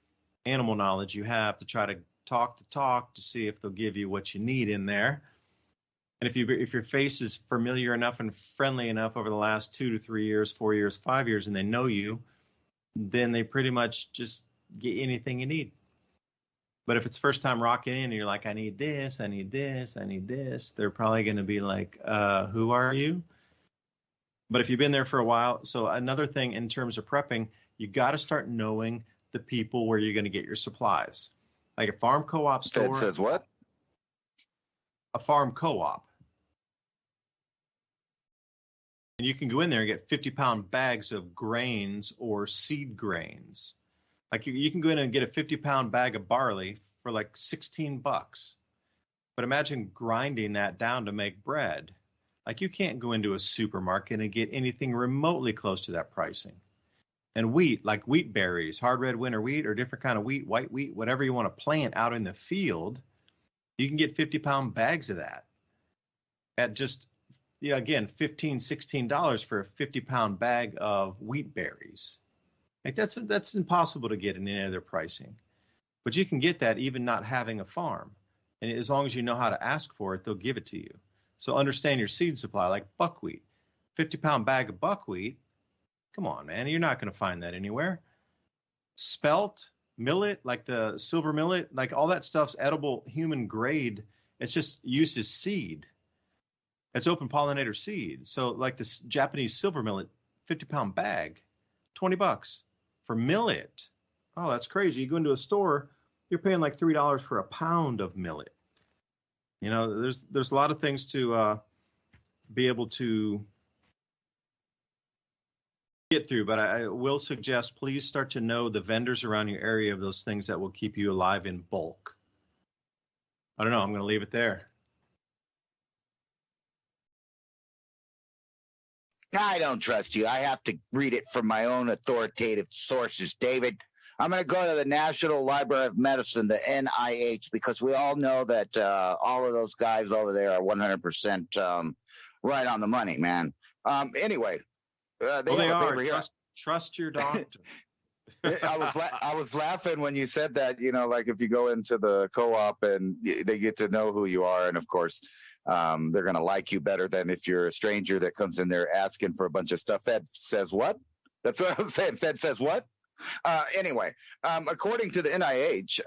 S1: animal knowledge you have to try to talk to see if they'll give you what you need in there. And if your face is familiar enough and friendly enough over the last 2 to 3 years, 4 years, 5 years, and they know you, then they pretty much just get anything you need. But if it's first time rocking in and you're like, I need this, I need this, I need this, they're probably going to be like, who are you? But if you've been there for a while, so another thing in terms of prepping, you got to start knowing the people where you're going to get your supplies. Like a farm co-op store.
S3: That says what?
S1: A farm co-op. And you can go in there and get 50-pound bags of grains or seed grains. Like you can go in and get a 50-pound bag of barley for like $16. But imagine grinding that down to make bread. Like you can't go into a supermarket and get anything remotely close to that pricing. And wheat, like wheat berries, hard red winter wheat or different kind of wheat, white wheat, whatever you want to plant out in the field, you can get 50-pound bags of that at just, again, $15, $16 for a 50-pound bag of wheat berries. Like that's impossible to get in any other pricing. But you can get that even not having a farm. And as long as you know how to ask for it, they'll give it to you. So understand your seed supply, like buckwheat. 50-pound bag of buckwheat, come on, man, you're not going to find that anywhere. Spelt, millet, like the silver millet, like all that stuff's edible human grade. It's just used as seed. It's open pollinator seed. So like this Japanese silver millet, 50-pound bag, $20 for millet. Oh, that's crazy. You go into a store, you're paying like $3 for a pound of millet. There's a lot of things to be able to get through, but I will suggest please start to know the vendors around your area of those things that will keep you alive in bulk. I don't know. I'm going to leave it there.
S3: I don't trust you. I have to read it from my own authoritative sources, David. I'm going to go to the National Library of Medicine, the NIH, because we all know that all of those guys over there are 100% right on the money, man. Anyway, they have a paper here.
S1: Trust your doctor.
S3: I was laughing when you said that, like if you go into the co-op and they get to know who you are, and of course, they're going to like you better than if you're a stranger that comes in there asking for a bunch of stuff. Fed says what? That's what I was saying. Fed says what? Anyway, according to the NIH,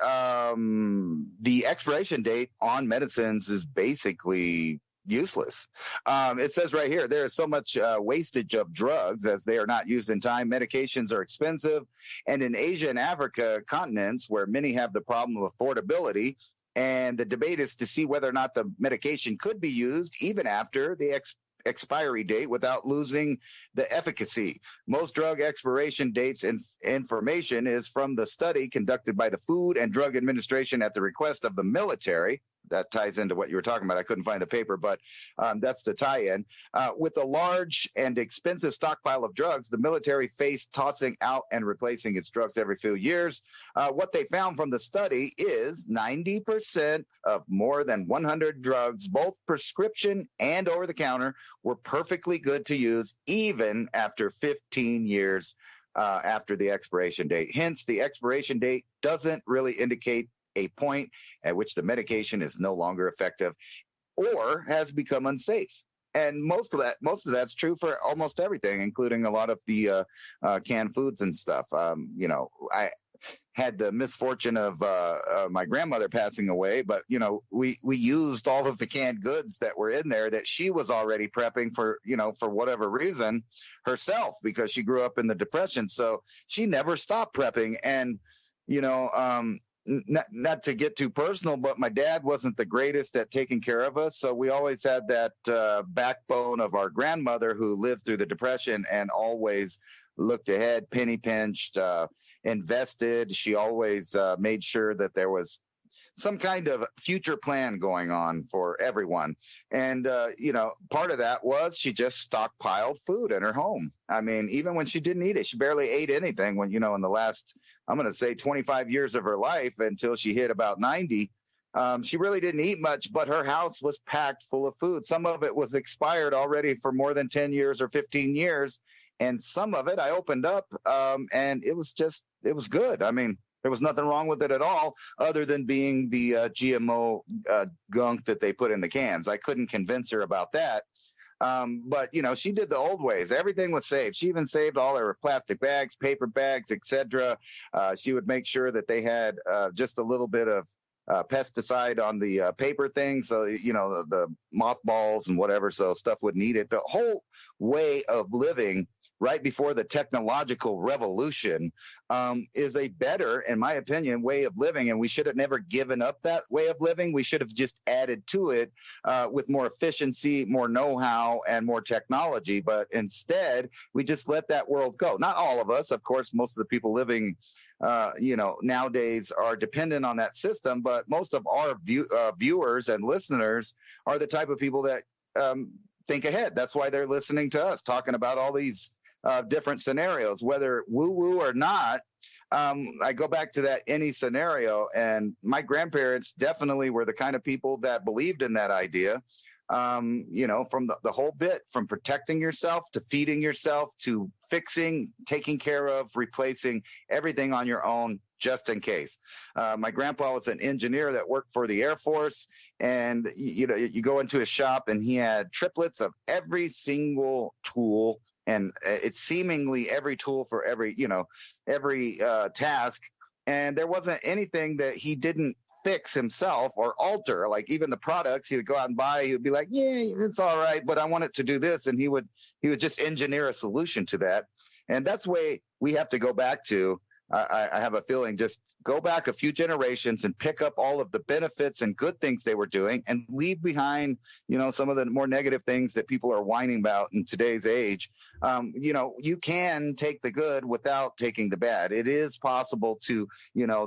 S3: the expiration date on medicines is basically useless. It says right here, there is so much wastage of drugs as they are not used in time. Medications are expensive. And in Asia and Africa continents, where many have the problem of affordability, and the debate is to see whether or not the medication could be used even after the expiry date without losing the efficacy. Most drug expiration dates information is from the study conducted by the Food and Drug Administration at the request of the military. That ties into what you were talking about. I couldn't find the paper, but that's the tie-in. With a large and expensive stockpile of drugs, the military faced tossing out and replacing its drugs every few years. What they found from the study is 90% of more than 100 drugs, both prescription and over-the-counter, were perfectly good to use even after 15 years after the expiration date. Hence, the expiration date doesn't really indicate a point at which the medication is no longer effective or has become unsafe. And most of that's true for almost everything, including a lot of the canned foods and stuff. I had the misfortune of my grandmother passing away, but we used all of the canned goods that were in there that she was already prepping for whatever reason herself, because she grew up in the Depression, so she never stopped prepping. And not to get too personal, but my dad wasn't the greatest at taking care of us. So we always had that backbone of our grandmother who lived through the Depression and always looked ahead, penny pinched, invested. She always made sure that there was some kind of future plan going on for everyone. And, part of that was she just stockpiled food in her home. I mean, even when she didn't eat it, she barely ate anything when, in the last, I'm going to say 25 years of her life until she hit about 90. She really didn't eat much, but her house was packed full of food. Some of it was expired already for more than 10 years or 15 years. And some of it I opened up and it was good. I mean, there was nothing wrong with it at all, other than being the GMO gunk that they put in the cans. I couldn't convince her about that. But she did the old ways. Everything was saved. She even saved all her plastic bags, paper bags, etc. She would make sure that they had just a little bit of pesticide on the paper thing, so the mothballs and whatever, so stuff wouldn't eat it. The whole way of living right before the technological revolution is a better, in my opinion, way of living, and we should have never given up that way of living. We should have just added to it with more efficiency, more know-how, and more technology. But instead, we just let that world go. Not all of us, of course. Most of the people living nowadays are dependent on that system, but most of our viewers and listeners are the type of people that think ahead. That's why they're listening to us talking about all these different scenarios, whether woo-woo or not. I go back to that any scenario, and my grandparents definitely were the kind of people that believed in that idea. From the whole bit, from protecting yourself to feeding yourself to fixing, taking care of, replacing everything on your own just in case. My grandpa was an engineer that worked for the Air Force, and you go into his shop and he had triplets of every single tool, and it's seemingly every tool for every task. And there wasn't anything that he didn't fix himself or alter. Like even the products he would go out and buy, he would be like, yeah, it's all right, but I want it to do this. And he would just engineer a solution to that. And that's the way we have to go back to. I have a feeling, just go back a few generations and pick up all of the benefits and good things they were doing and leave behind, some of the more negative things that people are whining about in today's age. You can take the good without taking the bad. It is possible to,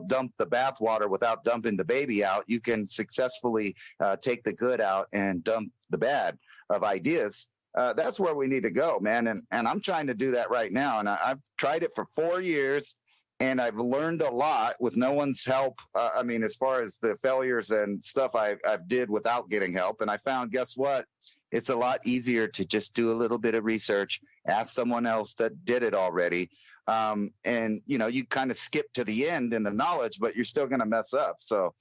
S3: dump the bathwater without dumping the baby out. You can successfully take the good out and dump the bad of ideas. That's where we need to go, man. And I'm trying to do that right now. And I've tried it for 4 years. And I've learned a lot with no one's help. As far as the failures and stuff I've did without getting help. And I found, guess what? It's a lot easier to just do a little bit of research, ask someone else that did it already. You kind of skip to the end in the knowledge, but you're still going to mess up. So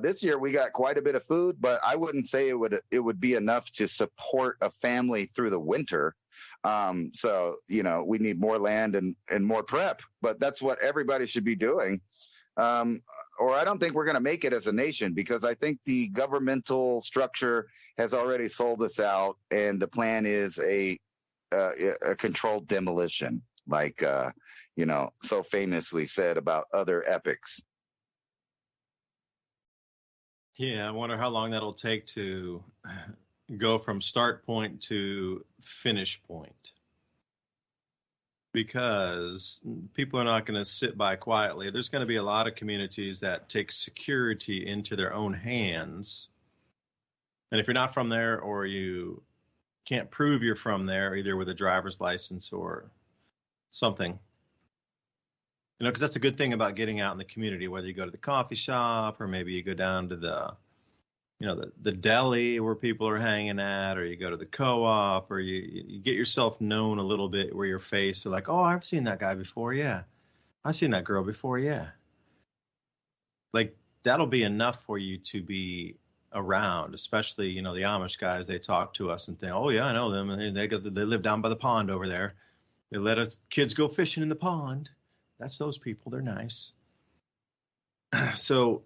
S3: this year we got quite a bit of food, but I wouldn't say it would be enough to support a family through the winter. We need more land and more prep, but that's what everybody should be doing. Or I don't think we're going to make it as a nation, because I think the governmental structure has already sold us out, and the plan is a controlled demolition, like, so famously said about other epics.
S10: Yeah, I wonder how long that'll take to
S1: go from start point to finish point, because people are not going to sit by quietly. There's going to be a lot of communities that take security into their own hands. And if you're not from there, or you can't prove you're from there, either with a driver's license or something, because that's a good thing about getting out in the community, whether you go to the coffee shop, or maybe you go down to the deli where people are hanging at, or you go to the co-op, or you get yourself known a little bit, where your face are like, oh, I've seen that guy before. Yeah. I've seen that girl before. Yeah. Like, that'll be enough for you to be around, especially, the Amish guys. They talk to us and think, oh yeah, I know them. And they live down by the pond over there. They let us kids go fishing in the pond. That's those people. They're nice. So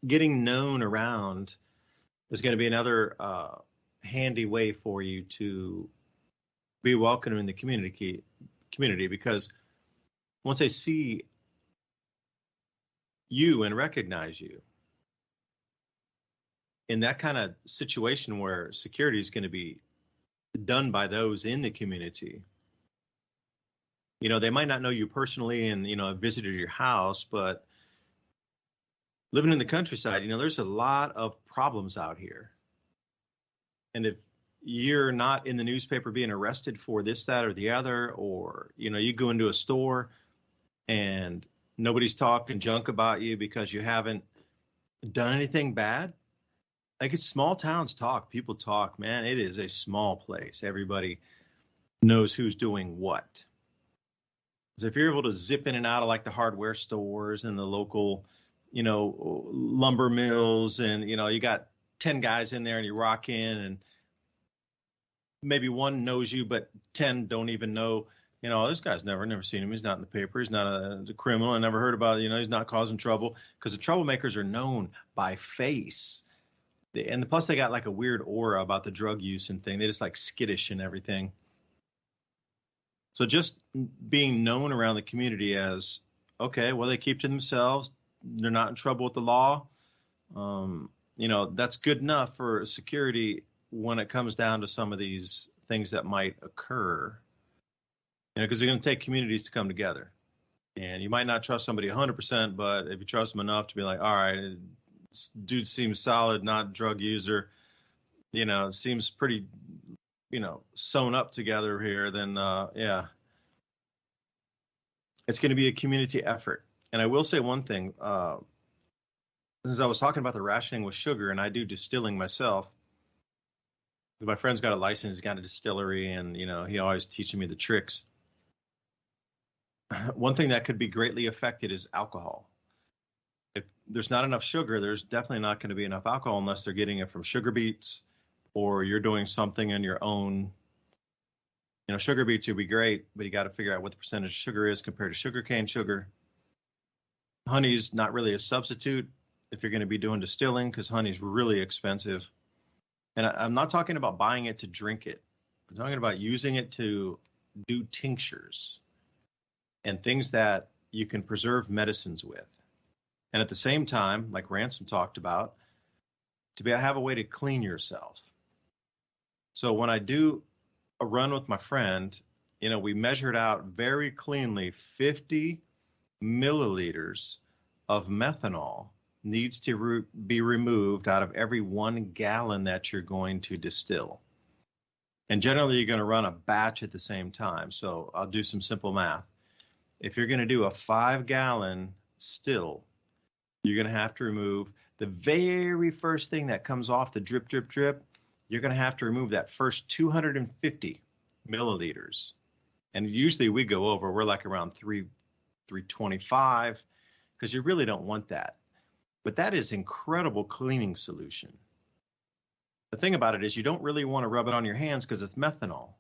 S1: getting known around is going to be another handy way for you to be welcome in the community, because once they see you and recognize you in that kind of situation where security is going to be done by those in the community, they might not know you personally and, have visited your house, but living in the countryside, there's a lot of problems out here. And if you're not in the newspaper being arrested for this, that, or the other, or, you go into a store and nobody's talking junk about you because you haven't done anything bad. Like, it's small towns talk. People talk, man. It is a small place. Everybody knows who's doing what. So if you're able to zip in and out of like the hardware stores and the local, lumber mills, and, you got 10 guys in there and you rock in, and maybe one knows you, but 10 don't even know, this guy's never seen him. He's not in the paper. He's not a criminal. I never heard about it. He's not causing trouble, because the troublemakers are known by face. And plus they got like a weird aura about the drug use and thing. They just like skittish and everything. So just being known around the community as, okay, well, they keep to themselves. They're not in trouble with the law. That's good enough for security when it comes down to some of these things that might occur, because they're going to take communities to come together. And you might not trust somebody 100%, but if you trust them enough to be like, all right, this dude seems solid, not drug user, it seems pretty, sewn up together here, then, yeah, it's going to be a community effort. And I will say one thing, since I was talking about the rationing with sugar, and I do distilling myself. My friend's got a license, he's got a distillery, and, he always teaching me the tricks. One thing that could be greatly affected is alcohol. If there's not enough sugar, there's definitely not going to be enough alcohol unless they're getting it from sugar beets, or you're doing something in your own. Sugar beets would be great, but you got to figure out what the percentage of sugar is compared to sugarcane sugar. Honey's not really a substitute if you're going to be doing distilling, because honey's really expensive. And I'm not talking about buying it to drink it. I'm talking about using it to do tinctures and things that you can preserve medicines with. And at the same time, like Ransom talked about, have a way to clean yourself. So when I do a run with my friend, we measured out very cleanly 50 milliliters of methanol needs to be removed out of every 1 gallon that you're going to distill. And generally, you're going to run a batch at the same time. So I'll do some simple math. If you're going to do a 5-gallon still, you're going to have to remove the very first thing that comes off the drip, drip, drip. You're going to have to remove that first 250 milliliters. And usually we go over, we're like around 325, because you really don't want that. But that is incredible cleaning solution. The thing about it is you don't really want to rub it on your hands because it's methanol,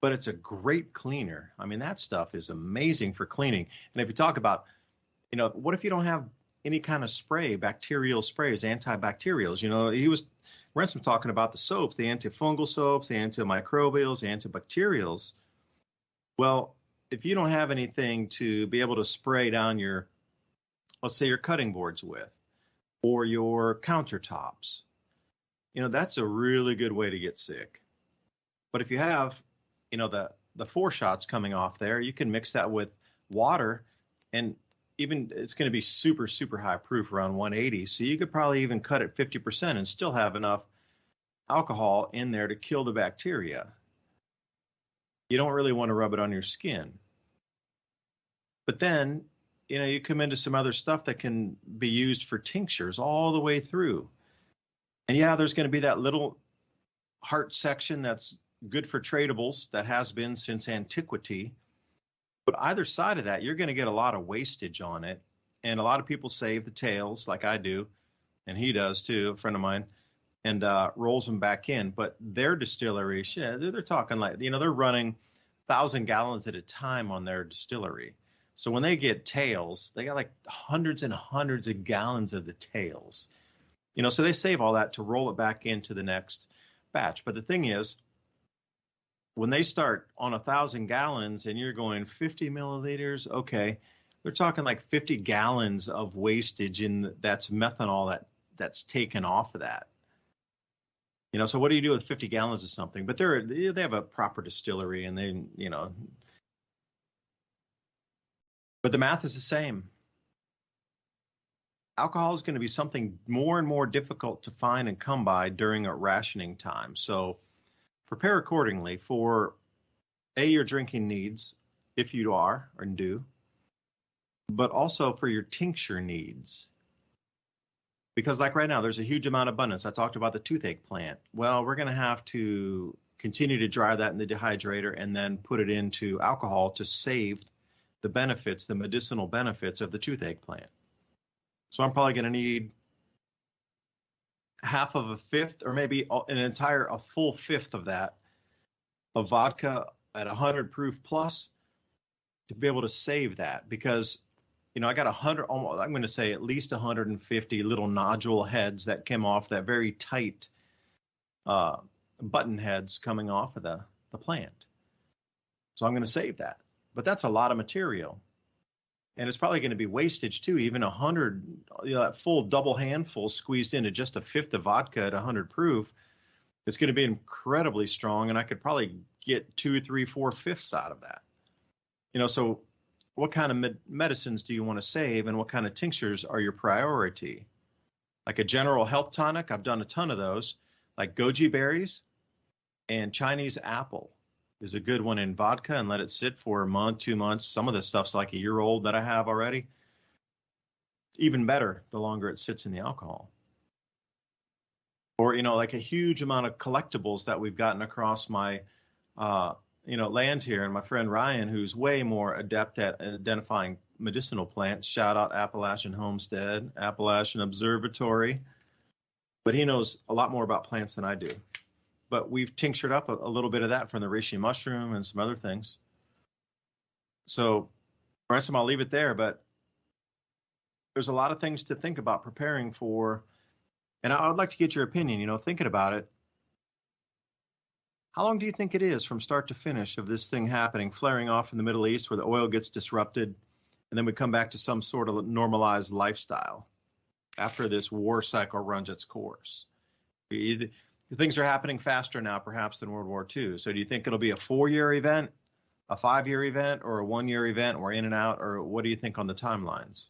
S1: but it's a great cleaner. I mean, that stuff is amazing for cleaning. And if you talk about, what if you don't have any kind of spray, bacterial sprays, antibacterials? Ransom talking about the soaps, the antifungal soaps, the antimicrobials, the antibacterials. Well, if you don't have anything to be able to spray down let's say your cutting boards with, or your countertops, that's a really good way to get sick. But if you have, the 4 shots coming off there, you can mix that with water, and even it's going to be super, super high proof, around 180. So you could probably even cut it 50% and still have enough alcohol in there to kill the bacteria. You don't really want to rub it on your skin. But then, you come into some other stuff that can be used for tinctures all the way through. And yeah, there's going to be that little heart section that's good for tradables, that has been since antiquity. But either side of that, you're going to get a lot of wastage on it. And a lot of people save the tails, like I do, and he does too, a friend of mine, and rolls them back in. But their distillery, they're talking like, they're running 1,000 gallons at a time on their distillery. So when they get tails, they got like hundreds and hundreds of gallons of the tails. So they save all that to roll it back into the next batch. But the thing is, when they start on 1,000 gallons and you're going 50 milliliters, okay, they're talking like 50 gallons of wastage that's methanol that's taken off of that. So what do you do with 50 gallons of something? But they have a proper distillery, and they, but the math is the same. Alcohol is going to be something more and more difficult to find and come by during a rationing time. So prepare accordingly for your drinking needs, if you are and do, but also for your tincture needs. Because like right now, there's a huge amount of abundance. I talked about the toothache plant. Well, we're going to have to continue to dry that in the dehydrator and then put it into alcohol to save the benefits, the medicinal benefits of the toothache plant. So I'm probably going to need half of a fifth, or maybe a full fifth of that, of vodka at 100 proof plus, to be able to save that. Because, I got 100, I'm going to say at least 150 little nodule heads that came off that very tight button heads coming off of the plant. So I'm going to save that. But that's a lot of material. And it's probably going to be wastage too. Even 100, that full double handful squeezed into just a fifth of vodka at 100 proof, it's going to be incredibly strong. And I could probably get 2, 3, 4 fifths out of that. So what kind of medicines do you want to save, and what kind of tinctures are your priority? Like a general health tonic, I've done a ton of those, like goji berries and Chinese apple is a good one in vodka, and let it sit for a month, 2 months. Some of this stuff's like a year old that I have already. Even better, the longer it sits in the alcohol. Or, like a huge amount of collectibles that we've gotten across my, land here. And my friend Ryan, who's way more adept at identifying medicinal plants, shout out Appalachian Homestead, Appalachian Observatory. But he knows a lot more about plants than I do. But we've tinctured up a little bit of that from the reishi mushroom and some other things. So, Ransom, I'll leave it there. But there's a lot of things to think about preparing for. And I would like to get your opinion, thinking about it. How long do you think it is from start to finish of this thing happening, flaring off in the Middle East where the oil gets disrupted, and then we come back to some sort of normalized lifestyle after this war cycle runs its course? Things are happening faster now, perhaps, than World War II. So do you think it'll be a 4-year event, a 5-year event, or a 1-year event? We're in and out, or what do you think on the timelines?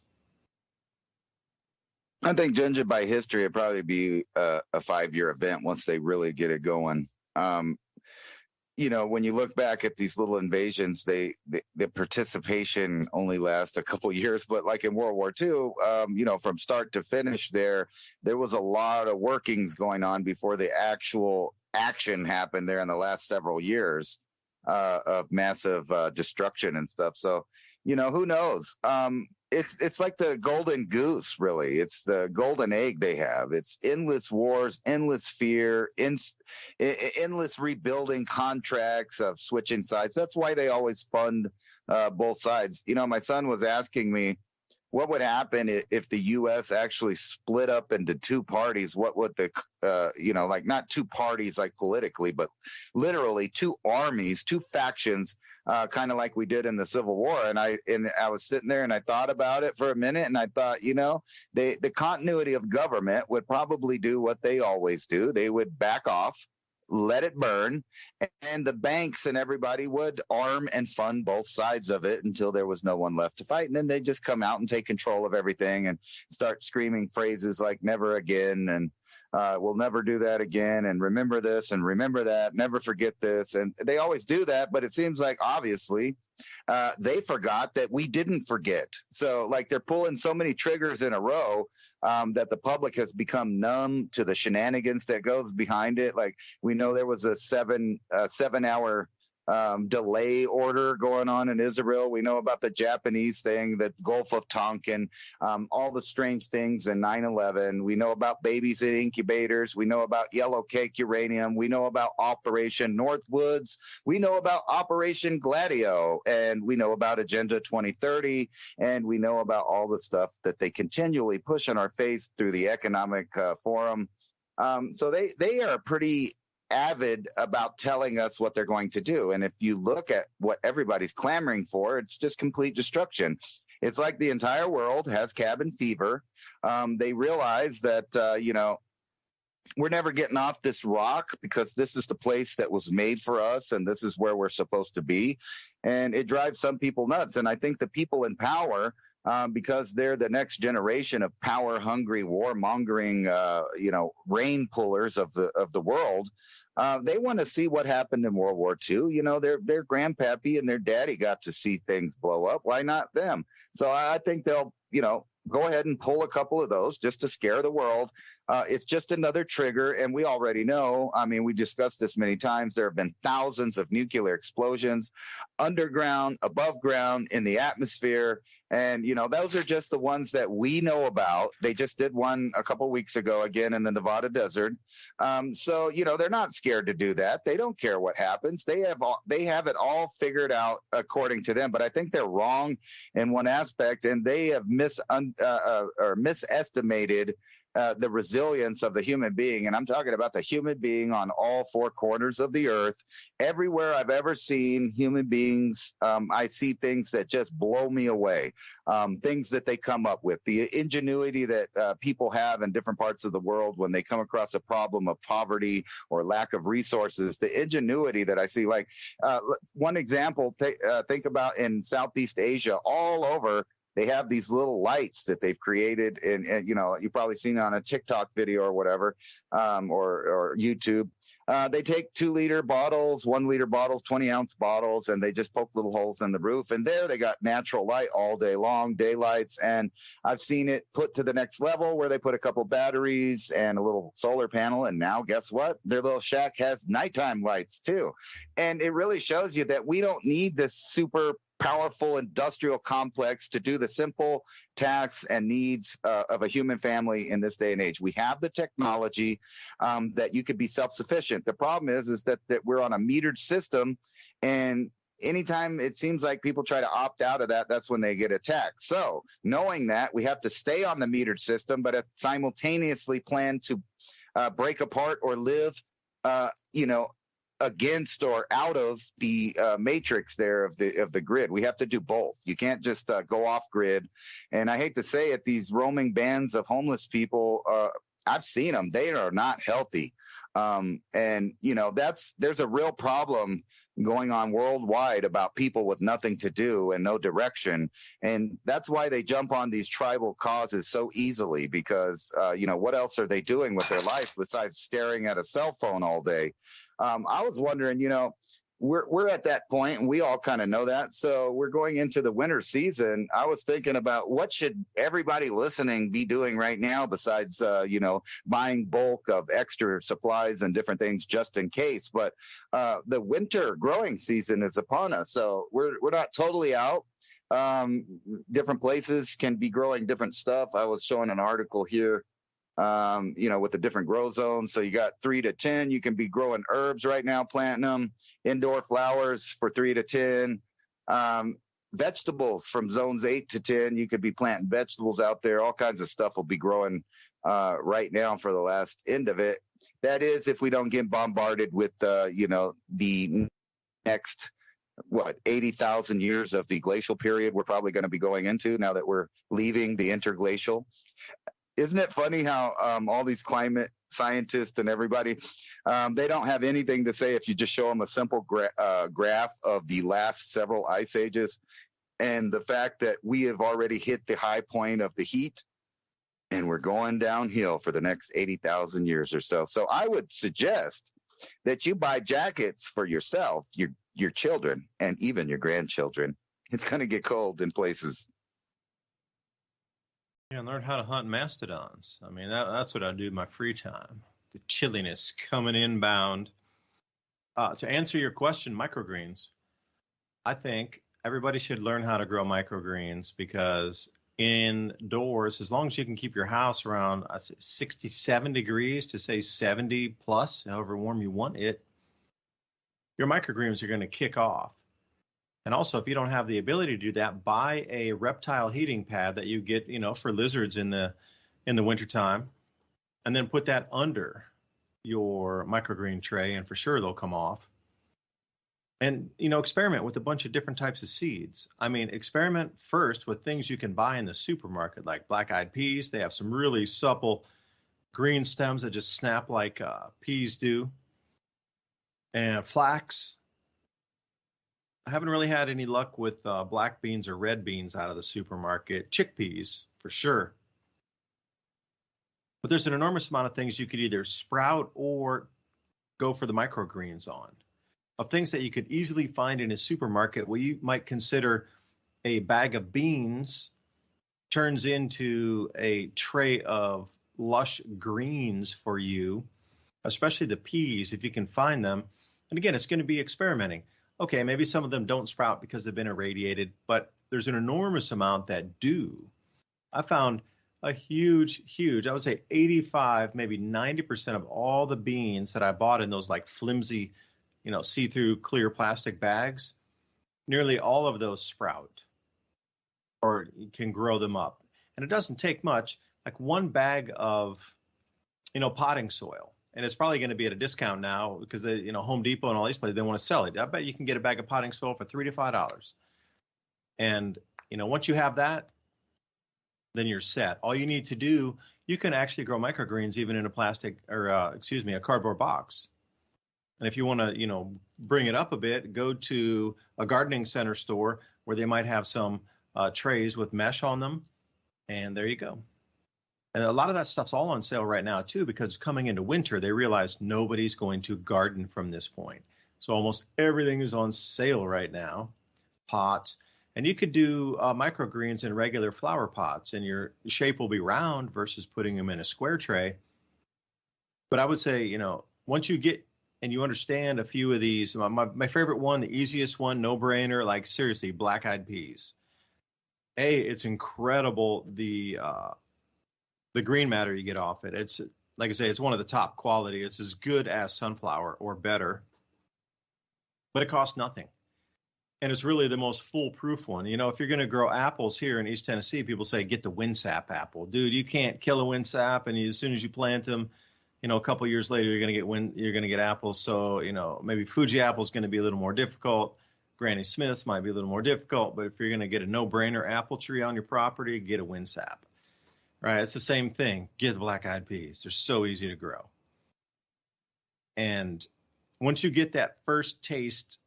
S3: I think, judging by history, it'd probably be a 5-year event once they really get it going. When you look back at these little invasions, the participation only lasts a couple years. But like in World War II, from start to finish, there was a lot of workings going on before the actual action happened there in the last several years of massive destruction and stuff. So, who knows? It's like the golden goose, really. It's the golden egg they have. It's endless wars, endless fear, endless rebuilding contracts of switching sides. That's why they always fund both sides. My son was asking me what would happen if the U.S. actually split up into two parties. What would not two parties like politically, but literally two armies, two factions kind of like we did in the Civil War. And I was sitting there and I thought about it for a minute, and I thought, the continuity of government would probably do what they always do. They would back off, let it burn, and the banks and everybody would arm and fund both sides of it until there was no one left to fight. And then they just come out and take control of everything and start screaming phrases like never again and we'll never do that again, and remember this and remember that, never forget this. And they always do that, but it seems like obviously they forgot that we didn't forget. So like they're pulling so many triggers in a row that the public has become numb to the shenanigans that goes behind it. Like we know there was a 7-hour delay order going on in Israel. We know about the Japanese thing, the Gulf of Tonkin, all the strange things in 9/11. We know about babies in incubators. We know about yellow cake uranium. We know about Operation Northwoods. We know about Operation Gladio, and we know about Agenda 2030, and we know about all the stuff that they continually push in our face through the Economic Forum. So they are pretty avid about telling us what they're going to do. And if you look at what everybody's clamoring for, it's just complete destruction. It's like the entire world has cabin fever. They realize that, we're never getting off this rock because this is the place that was made for us and this is where we're supposed to be. And it drives some people nuts. And I think the people in power, because they're the next generation of power-hungry, warmongering, rain pullers of the world. They want to see what happened in World War II. Their grandpappy and their daddy got to see things blow up. Why not them? So I think they'll, go ahead and pull a couple of those just to scare the world. It's just another trigger, and we already know. I mean, we discussed this many times. There have been thousands of nuclear explosions underground, above ground, in the atmosphere. And, those are just the ones that we know about. They just did one a couple weeks ago, again, in the Nevada desert. So, they're not scared to do that. They don't care what happens. They have it all figured out according to them. But I think they're wrong in one aspect, and they have misestimated the resilience of the human being. And I'm talking about the human being on all four corners of the earth. Everywhere I've ever seen human beings, I see things that just blow me away. Things that they come up with, the ingenuity that people have in different parts of the world when they come across a problem of poverty or lack of resources, the ingenuity that I see. Like one example, think about in Southeast Asia, all over, they have these little lights that they've created, and you've probably seen it on a TikTok video or whatever, or YouTube. They take 2-liter bottles, 1-liter bottles, 20-ounce bottles, and they just poke little holes in the roof. And there they got natural light all day long, daylights. And I've seen it put to the next level where they put a couple batteries and a little solar panel. And now guess what? Their little shack has nighttime lights too. And it really shows you that we don't need this super powerful industrial complex to do the simple tasks and needs of a human family in this day and age. We have the technology that you could be self-sufficient. The problem is that we're on a metered system, and anytime it seems like people try to opt out of that, that's when they get attacked. So knowing that, we have to stay on the metered system, but simultaneously plan to break apart or live, against or out of the matrix there of the grid. We have to do both. You can't just go off grid. And I hate to say it, these roaming bands of homeless people, I've seen them. They are not healthy. And there's a real problem going on worldwide about people with nothing to do and no direction. And that's why they jump on these tribal causes so easily, because, what else are they doing with their life besides staring at a cell phone all day? I was wondering, we're at that point, and we all kind of know that. So we're going into the winter season. I was thinking about what should everybody listening be doing right now besides, buying bulk of extra supplies and different things just in case. But the winter growing season is upon us, so we're not totally out. Different places can be growing different stuff. I was showing an article here. With the different grow zones. So you got 3 to 10. You can be growing herbs right now, planting them, indoor flowers for 3 to 10. Vegetables from zones 8 to 10. You could be planting vegetables out there. All kinds of stuff will be growing right now for the last end of it. That is, if we don't get bombarded with, the next 80,000 years of the glacial period we're probably going to be going into now that we're leaving the interglacial. Isn't it funny how all these climate scientists and everybody, they don't have anything to say if you just show them a simple graph of the last several ice ages and the fact that we have already hit the high point of the heat and we're going downhill for the next 80,000 years or so. So I would suggest that you buy jackets for yourself, your children, and even your grandchildren. It's going to get cold in places.
S1: Yeah, and learn how to hunt mastodons. I mean, that's what I do in my free time. The chilliness coming inbound. To answer your question, microgreens. I think everybody should learn how to grow microgreens because indoors, as long as you can keep your house around 67 degrees to say 70 plus, however warm you want it, your microgreens are going to kick off. And also, if you don't have the ability to do that, buy a reptile heating pad that you get, for lizards in the wintertime, and then put that under your microgreen tray, and for sure they'll come off. And, experiment with a bunch of different types of seeds. I mean, experiment first with things you can buy in the supermarket, like black-eyed peas. They have some really supple green stems that just snap like peas do. And flax. I haven't really had any luck with black beans or red beans out of the supermarket. Chickpeas, for sure. But there's an enormous amount of things you could either sprout or go for the microgreens on. Of things that you could easily find in a supermarket where you might consider a bag of beans turns into a tray of lush greens for you, especially the peas, if you can find them. And again, it's going to be experimenting. Okay, maybe some of them don't sprout because they've been irradiated, but there's an enormous amount that do. I found a huge, I would say 85, maybe 90% of all the beans that I bought in those like flimsy, see-through clear plastic bags, nearly all of those sprout or you can grow them up. And it doesn't take much, like one bag of, potting soil. And it's probably going to be at a discount now because they, Home Depot and all these places, they want to sell it. I bet you can get a bag of potting soil for $3 to $5. And, once you have that, then you're set. All you need to do, you can actually grow microgreens even in a a cardboard box. And if you want to, bring it up a bit, go to a gardening center store where they might have some trays with mesh on them. And there you go. And a lot of that stuff's all on sale right now, too, because coming into winter, they realize nobody's going to garden from this point. So almost everything is on sale right now, pots. And you could do microgreens in regular flower pots, and your shape will be round versus putting them in a square tray. But I would say, once you get and you understand a few of these, my favorite one, the easiest one, no-brainer, like seriously, black-eyed peas. It's incredible the green matter you get off it. It's, like I say, it's one of the top quality. It's as good as sunflower or better, but it costs nothing. And it's really the most foolproof one. If you're going to grow apples here in East Tennessee, people say, get the windsap apple. Dude, you can't kill a windsap, and as soon as you plant them, a couple of years later, you're going to get apples. So, maybe Fuji apple is going to be a little more difficult. Granny Smith's might be a little more difficult, but if you're going to get a no-brainer apple tree on your property, get a windsap. Right, it's the same thing. Get the black-eyed peas. They're so easy to grow. And once you get that first taste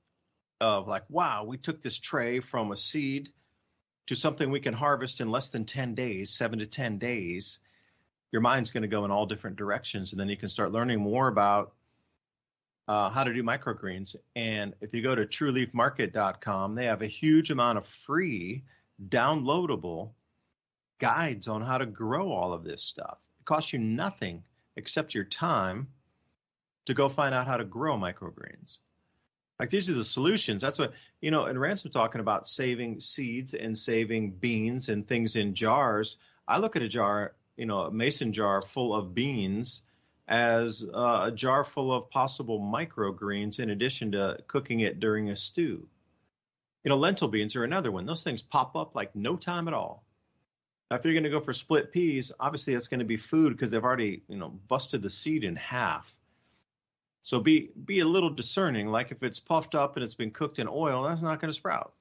S1: of like, wow, we took this tray from a seed to something we can harvest in less than 10 days, 7 to 10 days, your mind's going to go in all different directions. And then you can start learning more about how to do microgreens. And if you go to trueleafmarket.com, they have a huge amount of free downloadable guides on how to grow all of this stuff. It costs you nothing except your time to go find out how to grow microgreens. Like, these are the solutions. That's what, and Ransom talking about saving seeds and saving beans and things in jars. I look at a jar, a mason jar full of beans as a jar full of possible microgreens in addition to cooking it during a stew. Lentil beans are another one. Those things pop up like no time at all. Now, if you're going to go for split peas, obviously that's going to be food because they've already, busted the seed in half. So be a little discerning. Like if it's puffed up and it's been cooked in oil, that's not going to sprout.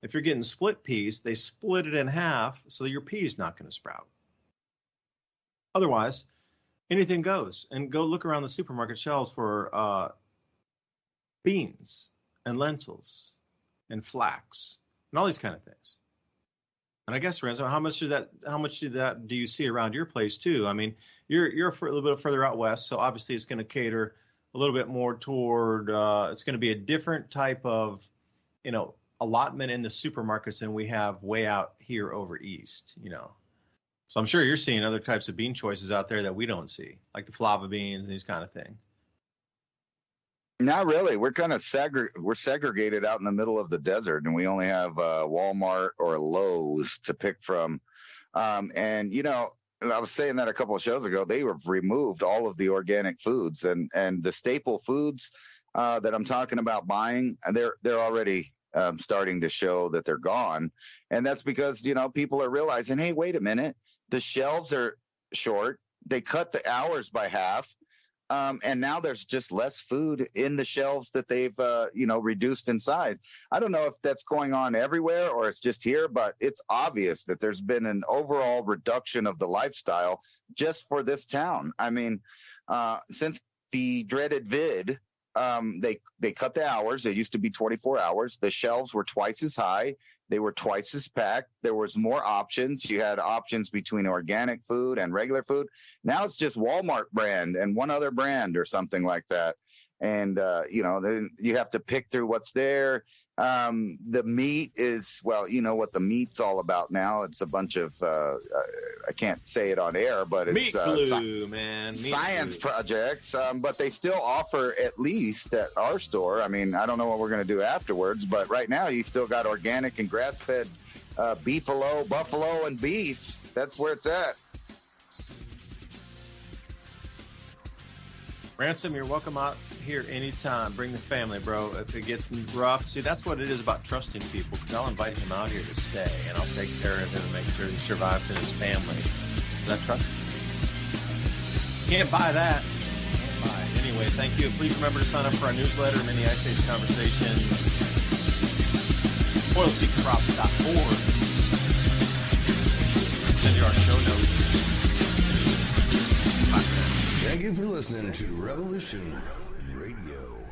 S1: If you're getting split peas, they split it in half, so your pea is not going to sprout. Otherwise, anything goes. And go look around the supermarket shelves for beans and lentils and flax and all these kind of things. And I guess, Ransom, how much of that do you see around your place too? I mean, you're a little bit further out west, so obviously it's going to cater a little bit more toward. It's going to be a different type of, allotment in the supermarkets than we have way out here over east. So I'm sure you're seeing other types of bean choices out there that we don't see, like the flava beans and these kind of things.
S3: Not really. We're kind of segregated out in the middle of the desert, and we only have Walmart or Lowe's to pick from. And I was saying that a couple of shows ago. They have removed all of the organic foods and the staple foods that I'm talking about buying. And they're already starting to show that they're gone, and that's because people are realizing, hey, wait a minute, the shelves are short. They cut the hours by half. And now there's just less food in the shelves that they've, reduced in size. I don't know if that's going on everywhere or it's just here, but it's obvious that there's been an overall reduction of the lifestyle just for this town. I mean, since the dreaded vid, they cut the hours. It used to be 24 hours. The shelves were twice as high. They were twice as packed. There was more options. You had options between organic food and regular food. Now it's just Walmart brand and one other brand or something like that. And, then you have to pick through what's there. The meat is, what the meat's all about now. It's a bunch of, I can't say it on air, but it's science projects. But they still offer, at least at our store. I mean, I don't know what we're going to do afterwards, but right now you still got organic and grass-fed beefalo, buffalo, and beef. That's where it's at.
S1: Ransom, you're welcome out here anytime. Bring the family, bro. If it gets rough, see, that's what it is about trusting people, because I'll invite him out here to stay, and I'll take care of him and make sure he survives in his family. Is that trust? Can't buy that. Can't buy it. Anyway, thank you. Please remember to sign up for our newsletter, Mini Ice Age Conversations, oilseedcrops.org. Send you our show notes.
S2: Thank you for listening to Revolution Radio.